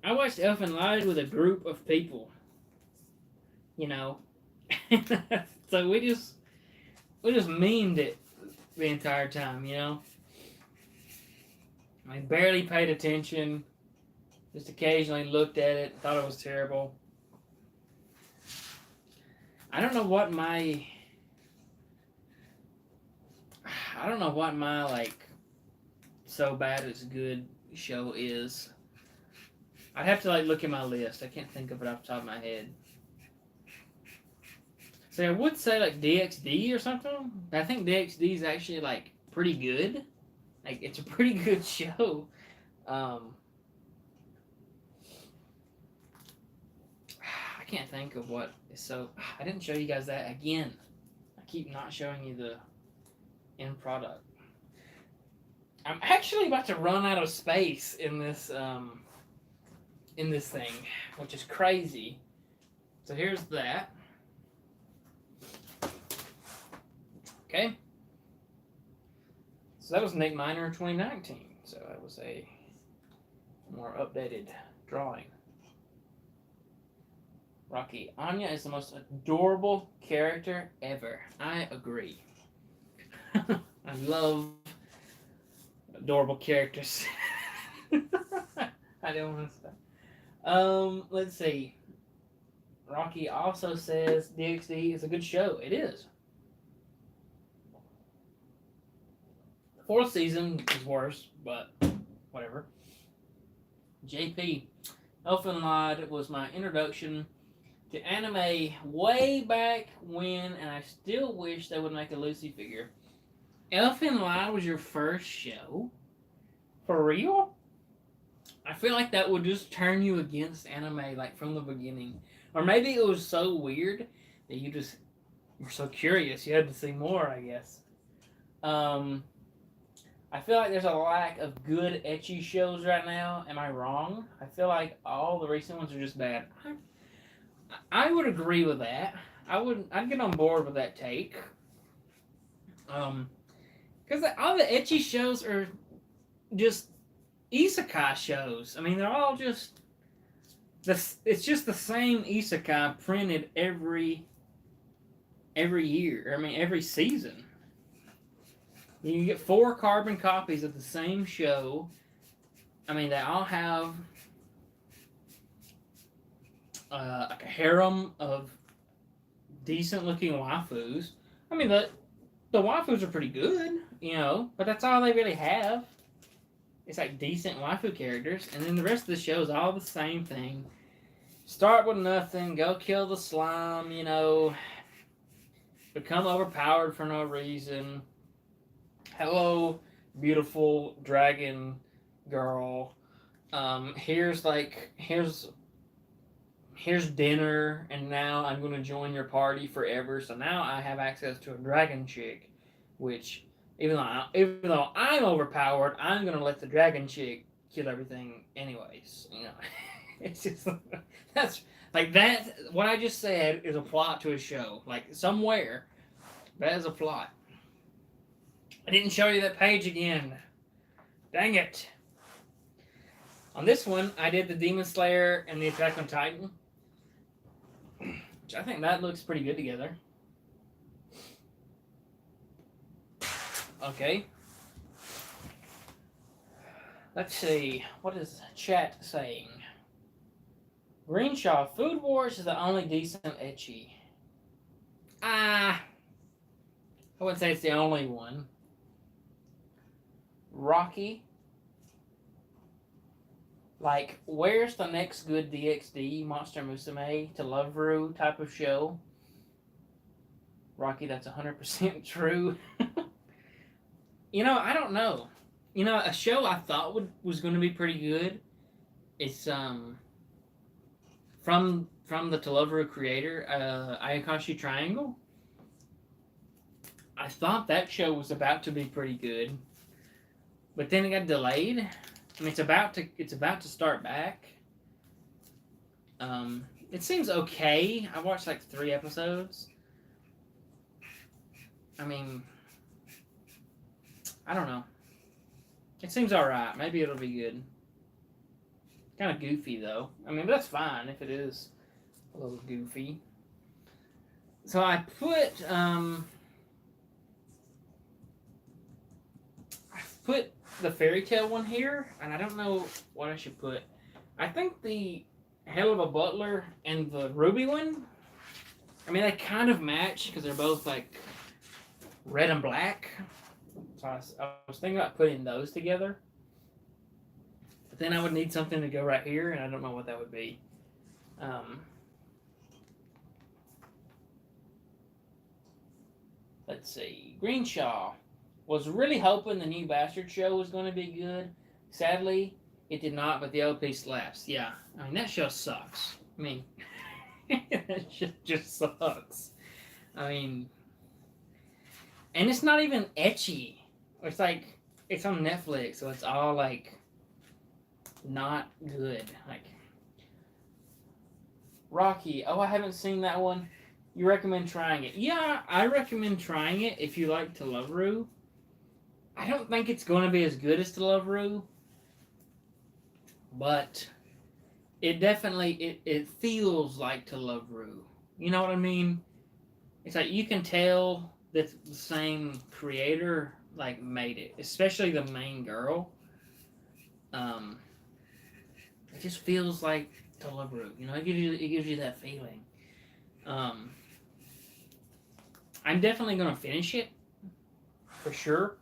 I watched Elfen Lied with a group of people. You know, so we just memed it the entire time. You know, I barely paid attention. Just occasionally looked at it, thought it was terrible. I don't know what my like so bad it's good show is. I'd have to like look at my list. I can't think of it off the top of my head. So I would say like DxD or something. I think DxD is actually like pretty good. Like, it's a pretty good show. I can't think of what is so. I didn't show you guys that again. I keep not showing you the end product. I'm actually about to run out of space in this thing, which is crazy. So here's that. Okay. So that was Nick Miner 2019. So that was a more updated drawing. Rocky, Anya is the most adorable character ever. I agree. I love adorable characters. I don't want to stop. Let's see. Rocky also says DxD is a good show. It is. The fourth season is worse, but whatever. JP, Elfen Lied was my introduction to anime way back when, and I still wish they would make a Lucy figure. Elfen Lied was your first show? For real? I feel like that would just turn you against anime, like, from the beginning. Or maybe it was so weird that you were so curious, you had to see more, I guess. I feel like there's a lack of good ecchi shows right now. Am I wrong? I feel like all the recent ones are just bad. I would agree with that. I'd get on board with that take. Because all the ecchi shows are just isekai shows. I mean, they're all just it's just the same isekai printed every year. I mean, every season. You get 4 carbon copies of the same show. I mean, they all have like a harem of decent looking waifus. I mean, the waifus are pretty good, you know, but that's all they really have. It's like decent waifu characters, and then the rest of the show is all the same thing. Start with nothing, go kill the slime, you know, become overpowered for no reason. Hello, beautiful dragon girl. Here's dinner, and now I'm going to join your party forever. So now I have access to a dragon chick, which even though I'm overpowered, I'm going to let the dragon chick kill everything anyways. You know, it's just that's like that. What I just said is a plot to a show. Like somewhere, that is a plot. I didn't show you that page again. Dang it. On this one, I did the Demon Slayer and the Attack on Titan. Which I think that looks pretty good together. Okay. Let's see. What is chat saying? Greenshaw, Food Wars is the only decent ecchi. I wouldn't say it's the only one. Rocky. Like, where's the next good DxD Monster Musume to Love-Ru type of show? Rocky, that's 100% true. You know, I don't know. You know, a show I thought was going to be pretty good. It's from the To Love-Ru creator, Ayakashi Triangle. I thought that show was about to be pretty good, but then it got delayed. I mean, it's about to start back. It seems okay. I watched like 3 episodes. I mean, I don't know. It seems alright. Maybe it'll be good. Kind of goofy though. I mean, that's fine if it is a little goofy. So I put the fairy tale one here, and I don't know what I should put. I think the Helluva Butler and the Ruby one, I mean, they kind of match because they're both like red and black. So I was thinking about putting those together. But then I would need something to go right here, and I don't know what that would be. Let's see. Greenshaw was really hoping the new Bastard show was going to be good. Sadly, it did not, but the OP slaps. Yeah, I mean, that show sucks. I mean, that shit just sucks. I mean, and it's not even ecchi. It's like, it's on Netflix, so it's all like, not good. Like, Rocky. Oh, I haven't seen that one. You recommend trying it? Yeah, I recommend trying it if you like To Love-Ru. I don't think it's going to be as good as To Love-Ru, but it definitely it feels like To Love-Ru. You know what I mean? It's like you can tell that the same creator like made it, especially the main girl. It just feels like To Love-Ru. You know, it gives you that feeling. I'm definitely gonna finish it for sure.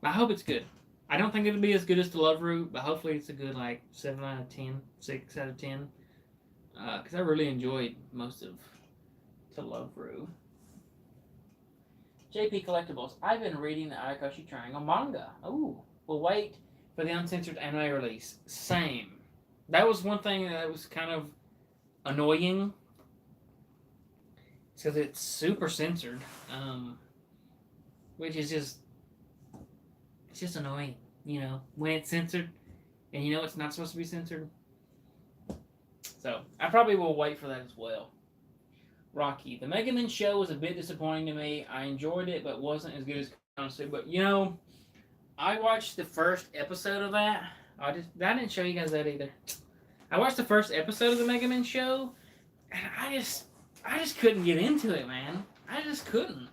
I hope it's good. I don't think it'll be as good as To Love-Ru, but hopefully it's a good like 7 out of 10, 6 out of 10. Because I really enjoyed most of To Love-Ru. JP Collectibles. I've been reading the Ayakashi Triangle manga. Ooh, we'll wait for the uncensored anime release. Same. That was one thing that was kind of annoying. Because it's super censored. Which is just... It's just annoying. You know, when it's censored, and you know it's not supposed to be censored. So, I probably will wait for that as well. Rocky. The Mega Man show was a bit disappointing to me. I enjoyed it, but wasn't as good as honestly. But you know, I watched the first episode of that. I didn't show you guys that either. I watched the first episode of the Mega Man show, and I just couldn't get into it, man. I just couldn't.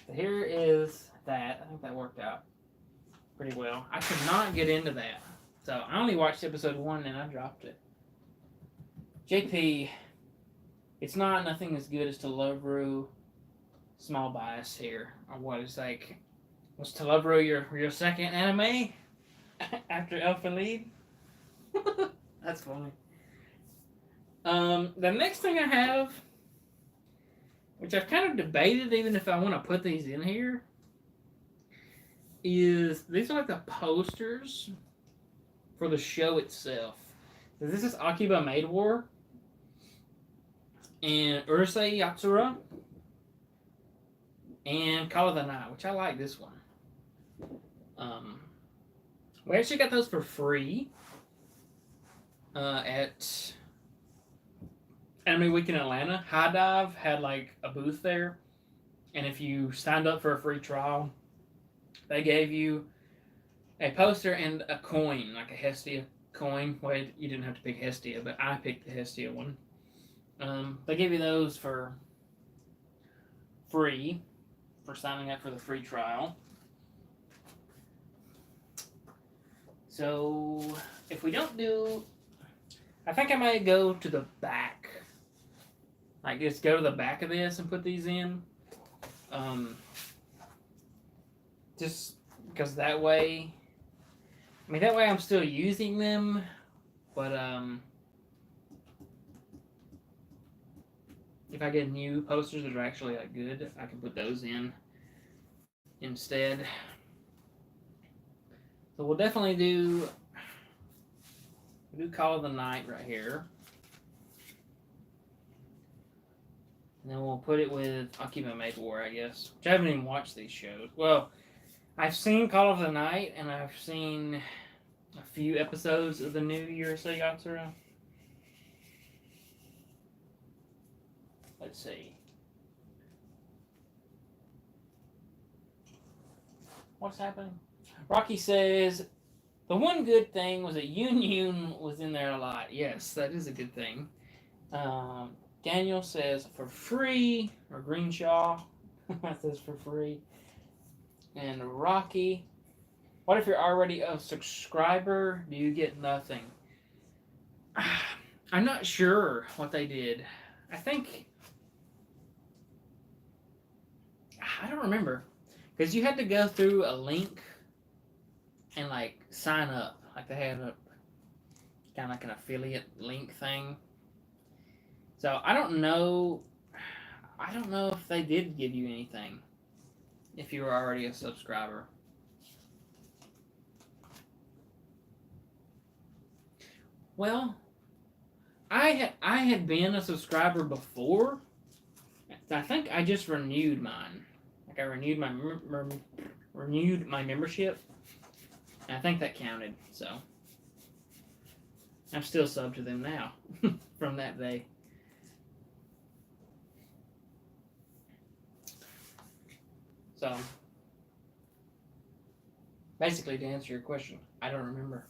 So here is that. I think that worked out pretty well. I could not get into that. So I only watched episode 1 and I dropped it. JP, it's not nothing as good as Telovru. Small bias here. Or what is like, was Telovru your second anime after Alpha Lead? That's funny. The next thing I have, which I've kind of debated even if I want to put these in here, is these are like the posters for the show itself. This is Akiba Maid War and Urusei Yatsura and Call of the Night, which I like this one. We actually got those for free at Anime Week in Atlanta. High Dive had like a booth there, and if you signed up for a free trial, they gave you a poster and a coin, like a Hestia coin. Well, you didn't have to pick Hestia, but I picked the Hestia one. They gave you those for free for signing up for the free trial. So if we don't do, I think I might go to the back. Like just go to the back of this and put these in. Just because that way, I mean that way I'm still using them, but if I get new posters that are actually like good, I can put those in instead. So we'll definitely do Call of the Night right here. And then we'll put it with Akiba Maid War, I guess. Which I haven't even watched these shows. Well, I've seen Call of the Night, and I've seen a few episodes of the new Urusei Yatsura. Let's see. What's happening? Rocky says, the one good thing was that Yun Yun was in there a lot. Yes, that is a good thing. Daniel says, for free, or Greenshaw says for free. And Rocky, what if you're already a subscriber? Do you get nothing? I'm not sure what they did. I think, I don't remember. Because you had to go through a link and like sign up. Like they had a kind of like an affiliate link thing. So I don't know if they did give you anything if you were already a subscriber. Well, I had been a subscriber before. I think I just renewed mine. Like I renewed my membership. And I think that counted. So I'm still sub to them now from that day. So basically, to answer your question, I don't remember.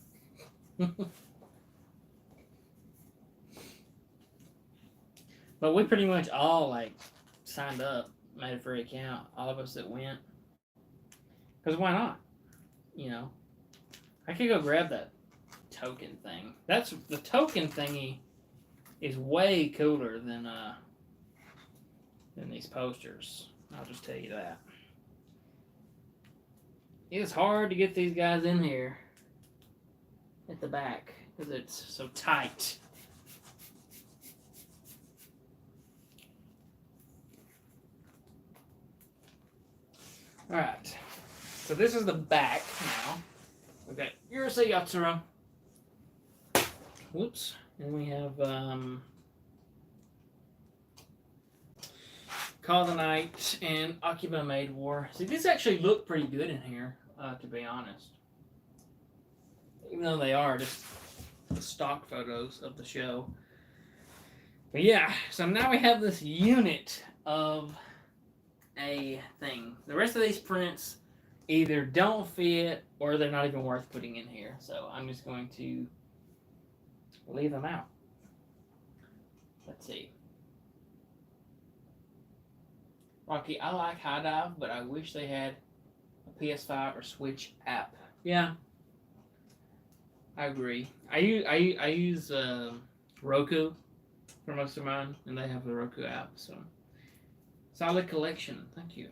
But we pretty much all like signed up, made a free account. All of us that went, because why not? You know, I could go grab that token thing. That's the token thingy is way cooler than these posters. I'll just tell you that. It's hard to get these guys in here at the back because it's so tight. Alright, so this is the back now. We've got Urusei Yatsura. Whoops. And we have Call of the Night and Akiba Maid War. See, these actually look pretty good in here, to be honest. Even though they are just the stock photos of the show. But yeah, so now we have this unit of a thing. The rest of these prints either don't fit or they're not even worth putting in here. So I'm just going to leave them out. Let's see. Rocky, I like High Dive, but I wish they had a PS5 or Switch app. Yeah, I agree. I use Roku for most of mine, and they have the Roku app. So solid collection. Thank you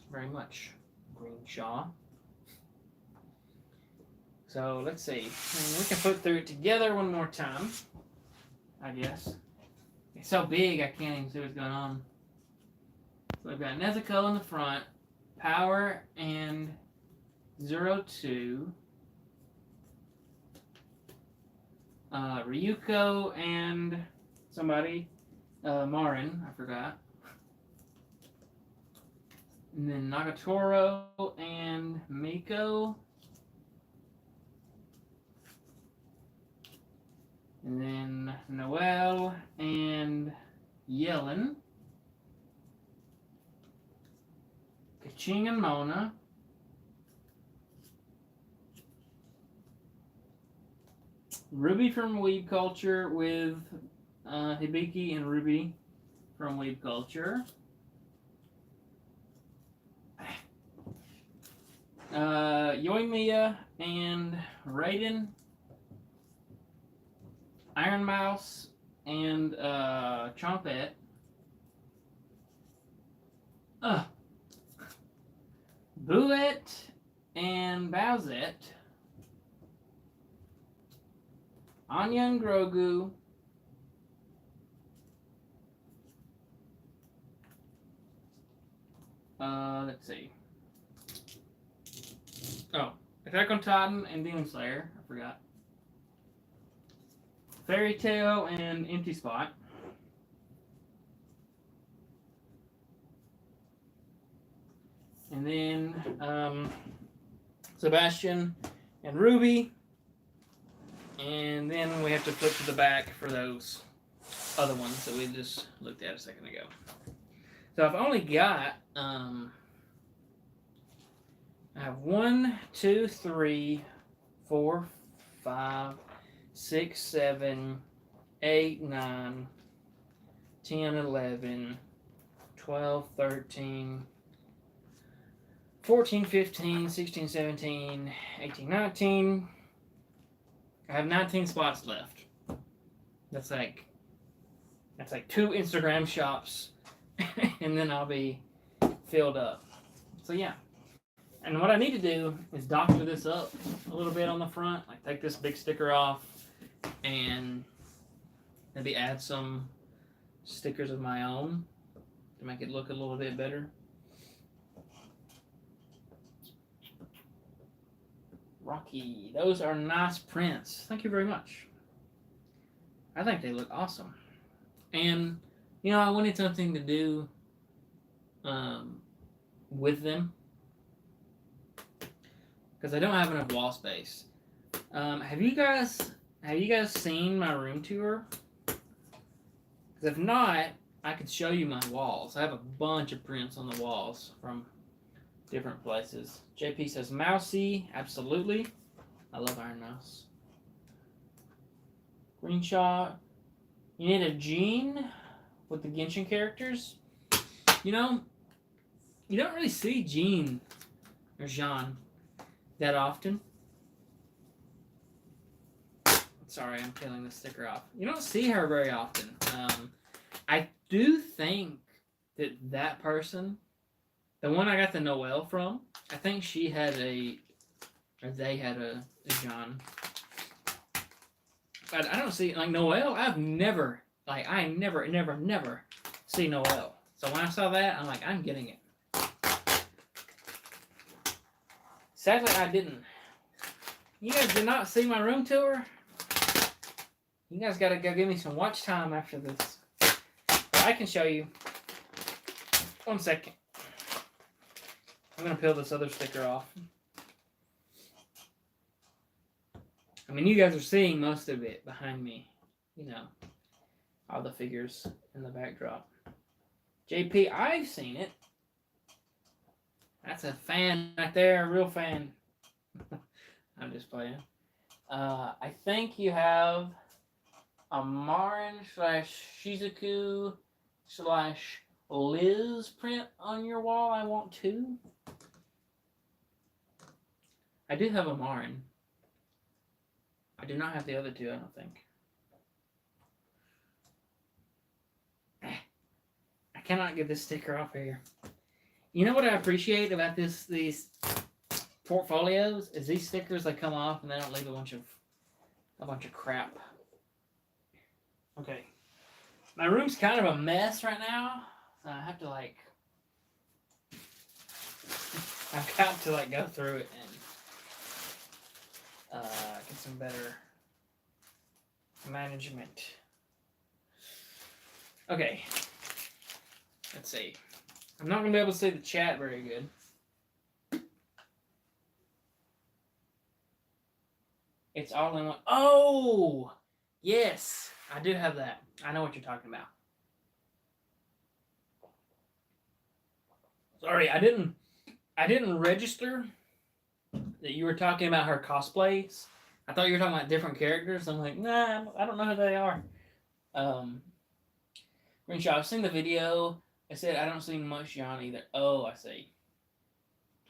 very much, Greenshaw. So let's see. We can flip through it together one more time, I guess. It's so big I can't even see what's going on. So we've got Nezuko in the front, Power and 02, Ryuko and somebody, Marin, I forgot. And then Nagatoro and Miko. And then Noelle and Yellen. Kaching and Mona. Ruby from Weeb Culture with Hibiki and Ruby from Weeb Culture. Yoimiya and Raiden. Iron Mouse and Chompette. Bullet and Bowsette. Anya and Grogu. Let's see. Oh, Attack on Titan and Demon Slayer. I forgot. Fairy Tail and Empty Spot. And then Sebastian and Ruby. And then we have to flip to the back for those other ones that we just looked at a second ago. So I've only got, I have 1, 2, 3, 4, 5, 6, 7, 8, 9, 10, 11, 12, 13, 14, 15, 16, 17, 18, 19. I have 19 spots left. That's like 2 Instagram shops, and then I'll be filled up. So yeah. And what I need to do is doctor this up a little bit on the front. Like take this big sticker off and maybe add some stickers of my own to make it look a little bit better. Rocky, those are nice prints. Thank you very much. I think they look awesome. And, you know, I wanted something to do with them because I don't have enough wall space. Have you guys seen my room tour? Because if not, I could show you my walls. I have a bunch of prints on the walls from different places. JP says Mousy, absolutely. I love Iron Mouse. Greenshot. You need a Jean with the Genshin characters. You know, you don't really see Jean or Jean that often. Sorry, I'm peeling the sticker off. You don't see her very often. I do think that person, the one I got the Noelle from, I think she had they had a Jean. But I don't see, like, Noelle, I never see Noelle. So when I saw that, I'm like, I'm getting it. Sadly, I didn't. You guys did not see my room tour? You guys gotta go give me some watch time after this. But I can show you. 1 second. I'm gonna peel this other sticker off. I mean, you guys are seeing most of it behind me. You know, all the figures in the backdrop. JP, I've seen it. That's a fan right there, a real fan. I'm just playing. I think you have a Marin / Shizuku / Liz print on your wall. I want two. I do have a Marin. I do not have the other two, I don't think. I cannot get this sticker off here. You know what I appreciate about these portfolios is these stickers that come off and they don't leave a bunch of crap. Okay. My room's kind of a mess right now, so I have to I've got to go through it and get some better management. Okay. Let's see. I'm not going to be able to see the chat very good. It's all in one. Oh! Yes! I do have that. I know what you're talking about. Sorry, I didn't register that you were talking about her cosplays. I thought you were talking about different characters. I'm like, nah, I don't know who they are. Renshaw, I've seen the video. I said I don't see much Jan either. Oh, I see.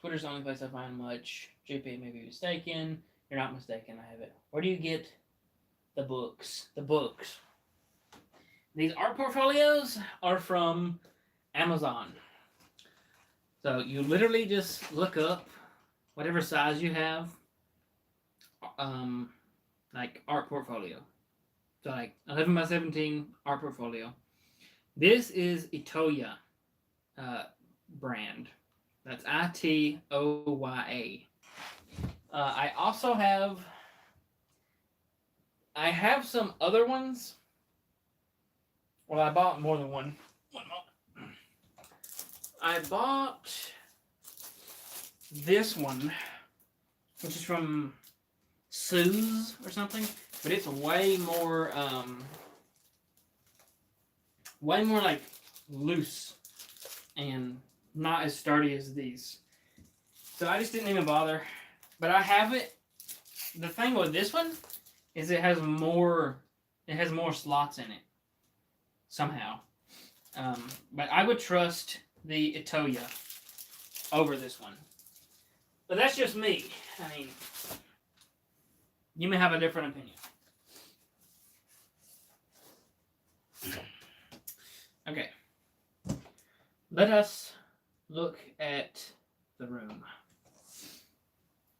Twitter's the only place I find much. JP may be mistaken. You're not mistaken. I have it. Where do you get the books? The books. These art portfolios are from Amazon. So you literally just look up whatever size you have, like art portfolio. So 11 by 17 art portfolio. This is Itoya brand. That's Itoya. I also have some other ones. Well, I bought more than one. One moment. I bought this one, which is from Suze or something, but it's way more loose and not as sturdy as these. So I just didn't even bother. But I have it. The thing with this one is it has more slots in it somehow. But I would trust the Itoya over this one. But that's just me. I mean, you may have a different opinion. Okay. Let us look at the room.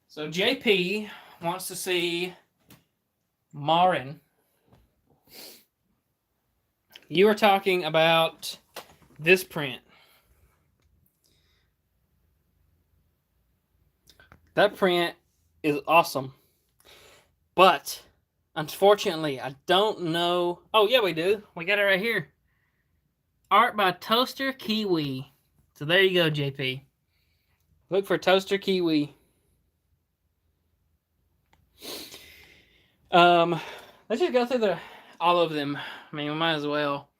So JP wants to see Marin. You were talking about this print. That print is awesome. But, unfortunately, I don't know. Oh, yeah, we do. We got it right here. Art by Toaster Kiwi. So there you go, JP. Look for Toaster Kiwi. Let's just go through all of them. I mean, we might as well.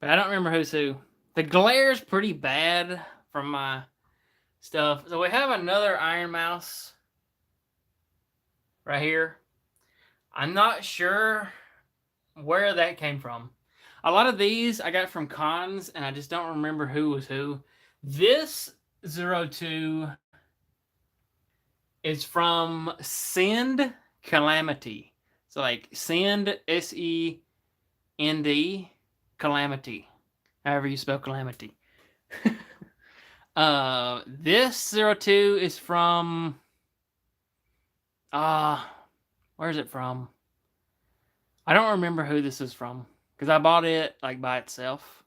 But I don't remember who's who. The glare's pretty bad from my stuff. So we have another Iron Mouse right here. I'm not sure where that came from. A lot of these I got from cons, and I just don't remember who was who. This 02 is from Send Calamity. So Send, SEND, Calamity. However you spell Calamity. This 02 is from... where is it from? I don't remember who this is from. Because I bought it by itself.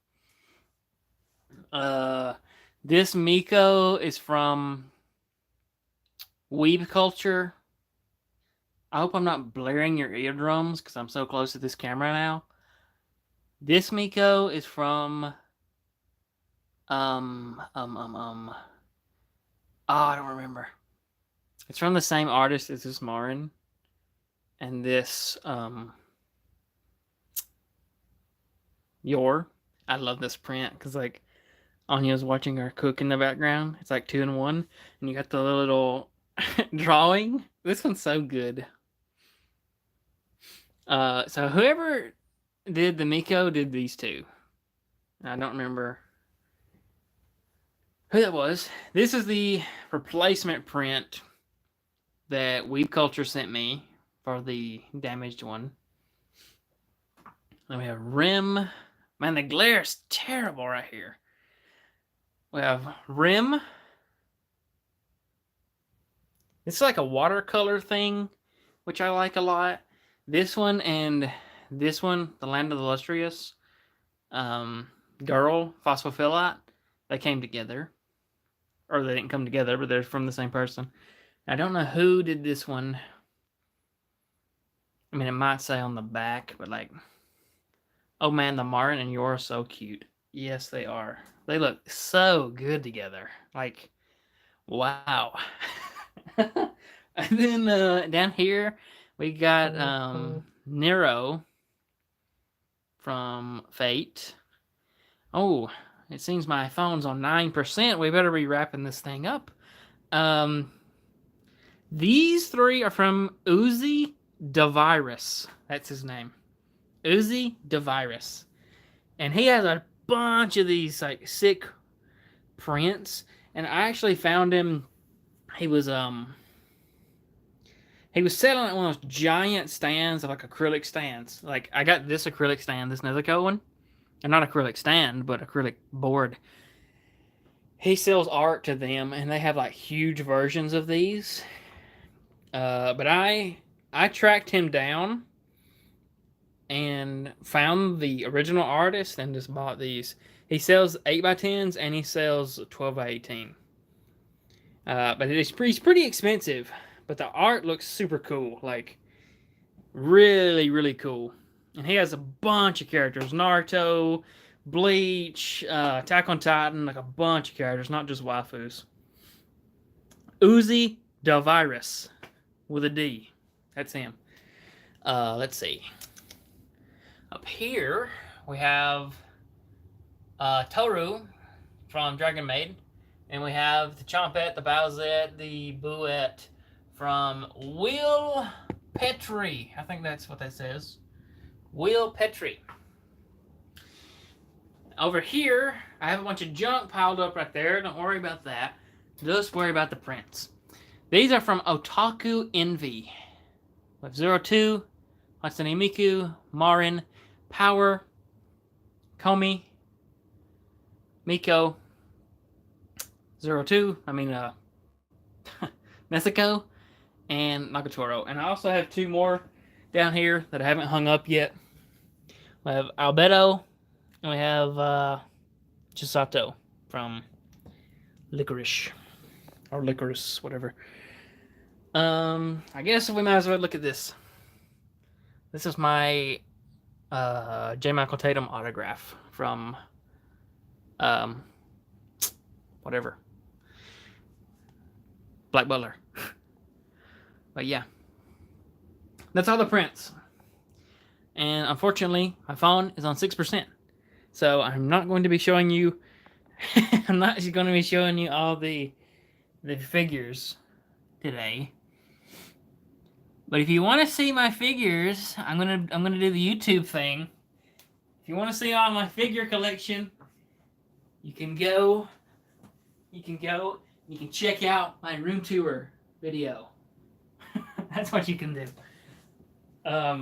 This Miko is from Weeb Culture. I hope I'm not blaring your eardrums because I'm so close to this camera now. This Miko is from oh, I don't remember. It's from the same artist as this Marin. And this Yor. I love this print because like Anya's watching her cook in the background. It's like 2-in-1, and you got the little drawing. This one's so good. So whoever did the Miko did these two. I don't remember who that was. This is the replacement print that Weave Culture sent me for the damaged one. Then we have Rim. Man, the glare is terrible right here. We have Rim. It's like a watercolor thing, which I like a lot. This one and this one, The Land of the Lustrous, Girl, Phosphophilite, they came together. Or they didn't come together, but they're from the same person. I don't know who did this one. I mean, it might say on the back, but like, oh man, the Marin and Yor are so cute. Yes, they are. They look so good together. Like, wow. And then down here, we got Nero from Fate. Oh, it seems my phone's on 9%. We better be wrapping this thing up. These three are from Uzi DeVirus. That's his name. Uzi DeVirus. And he has a bunch of these like sick prints. And I actually found him. He was selling at one of those giant stands of like acrylic stands. Like I got this acrylic stand, this Nezuko one. And not acrylic stand, but acrylic board. He sells art to them, and they have like huge versions of these. But I tracked him down and found the original artist and just bought these. He sells 8x10s and he sells 12x18. But he's pretty expensive. But the art looks super cool. Like, really, really cool. And he has a bunch of characters. Naruto, Bleach, Attack on Titan, like a bunch of characters, not just waifus. Uzi DeVirus with a D. That's him. Let's see. Up here, we have Toru from Dragon Maid. And we have the Chompette, the Bowsette, the Buette from Will Petrie. I think that's what that says. Will Petrie. Over here, I have a bunch of junk piled up right there. Don't worry about that. Just worry about the prints. These are from Otaku Envy. We have 02, Hatsune Miku, Marin, Power, Komi, Miko, 02, Nezuko, and Nagatoro. And I also have two more down here that I haven't hung up yet. We have Albedo, and we have Chisato from Licorice. Or Licorice, whatever. I guess we might as well look at this. This is my J. Michael Tatum autograph from whatever. Black Butler. But yeah. That's all the prints. And unfortunately, my phone is on 6%. So I'm not going to be showing you I'm not going to be showing you all the figures today. But if you want to see my figures, I'm gonna do the YouTube thing. If you want to see all my figure collection, you can go. You can check out my room tour video. That's what you can do. I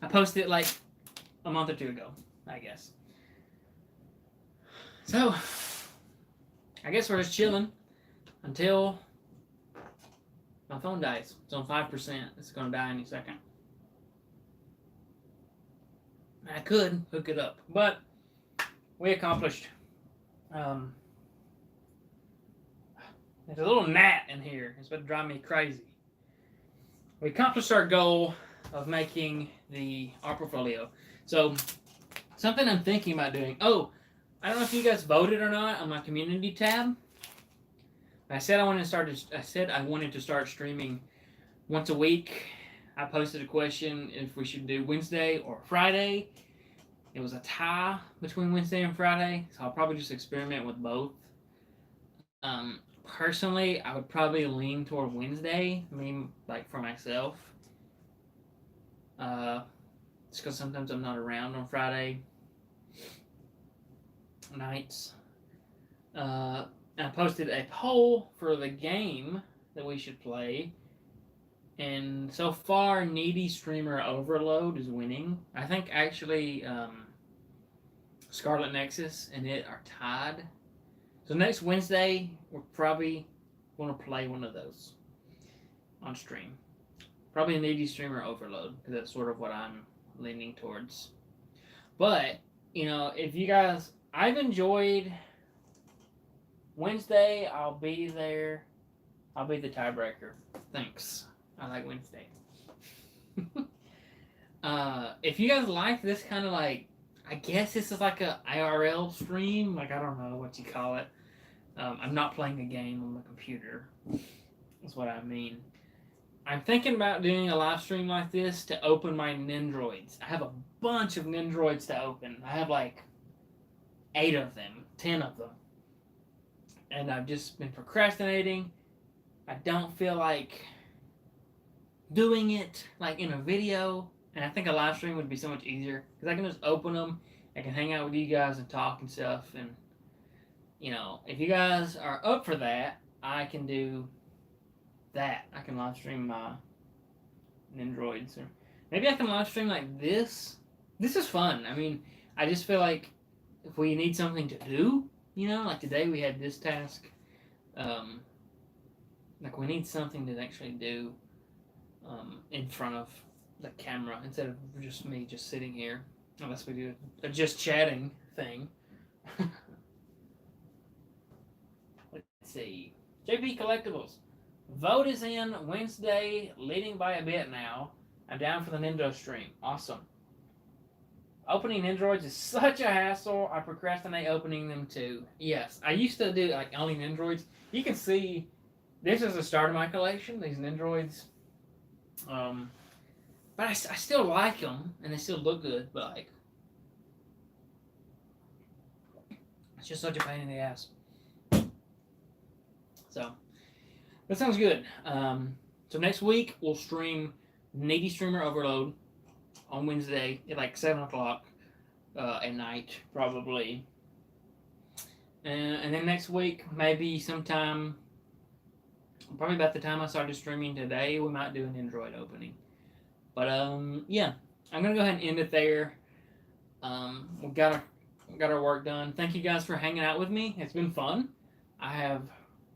posted it like a month or two ago, I guess. So, I guess we're just chilling until my phone dies. It's on 5%. It's going to die any second. I could hook it up, but we accomplished. There's a little gnat in here. It's going to drive me crazy. We accomplished our goal of making the art portfolio. So, something I'm thinking about doing. Oh, I don't know if you guys voted or not on my community tab. I said I wanted to start streaming once a week. I posted a question if we should do Wednesday or Friday. It was a tie between Wednesday and Friday, so I'll probably just experiment with both. Personally, I would probably lean toward Wednesday. I mean, like for myself, just because sometimes I'm not around on Friday nights. I posted a poll for the game that we should play, and so far, Needy Streamer Overload is winning. I think actually Scarlet Nexus and it are tied. So next Wednesday, we're probably going to play one of those on stream. Probably a Needy Streamer Overload, because that's sort of what I'm leaning towards. But, if you guys, I've enjoyed Wednesday. I'll be there. I'll be the tiebreaker. Thanks. I like Wednesday. If you guys like this kind of I guess this is like a IRL stream. I don't know what you call it. I'm not playing a game on the computer. That's what I mean. I'm thinking about doing a live stream like this to open my Nendroids. I have a bunch of Nendroids to open. I have 8 of them, 10 of them. And I've just been procrastinating. I don't feel like doing it in a video, and I think a live stream would be so much easier because I can just open them. I can hang out with you guys and talk and stuff, and if you guys are up for that, I can do that. I can live stream my Nendroids, or maybe I can live stream like this. This is fun. I mean, I just feel like if we need something to do, like today we had this task. We need something to actually do in front of the camera instead of just me just sitting here, unless we do a just chatting thing. Let's see. JP Collectibles. Vote is in Wednesday, leading by a bit now. I'm down for the Nendo stream. Awesome. Opening Nendroids is such a hassle. I procrastinate opening them too. Yes, I used to do only Nendroids. You can see this is the start of my collection, these Nendroids. But I still like them, and they still look good, but it's just such a pain in the ass. So, that sounds good. So next week, we'll stream Needy Streamer Overload on Wednesday at 7 o'clock at night, probably. And then next week, maybe sometime, probably about the time I started streaming today, we might do an Android opening. But yeah, I'm gonna go ahead and end it there. We got our work done. Thank you guys for hanging out with me. It's been fun. I have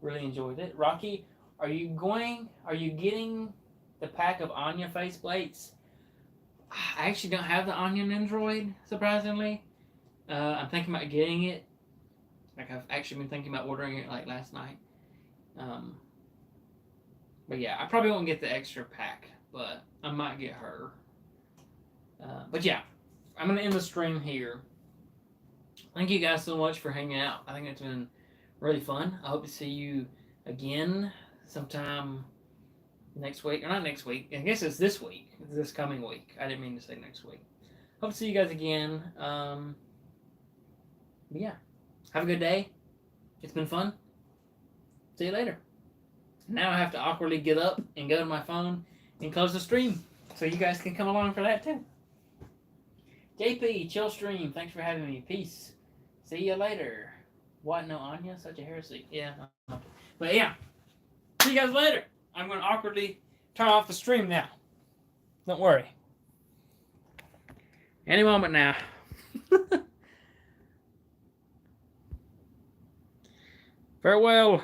really enjoyed it. Rocky, are you getting the pack of Anya faceplates? I actually don't have the Anya Nendroid, surprisingly. I'm thinking about getting it. I've actually been thinking about ordering it last night. But yeah, I probably won't get the extra pack, but I might get her. But yeah, I'm going to end the stream here. Thank you guys so much for hanging out. I think it's been really fun. I hope to see you again sometime next week. Or not next week. I guess it's this week. It's this coming week. I didn't mean to say next week. Hope to see you guys again. But yeah. Have a good day. It's been fun. See you later. Now I have to awkwardly get up and go to my phone and close the stream so you guys can come along for that too. JP, chill stream. Thanks for having me. Peace. See you later. What? No Anya? Such a heresy. Yeah. But yeah. See you guys later. I'm going to awkwardly turn off the stream now. Don't worry. Any moment now. Farewell.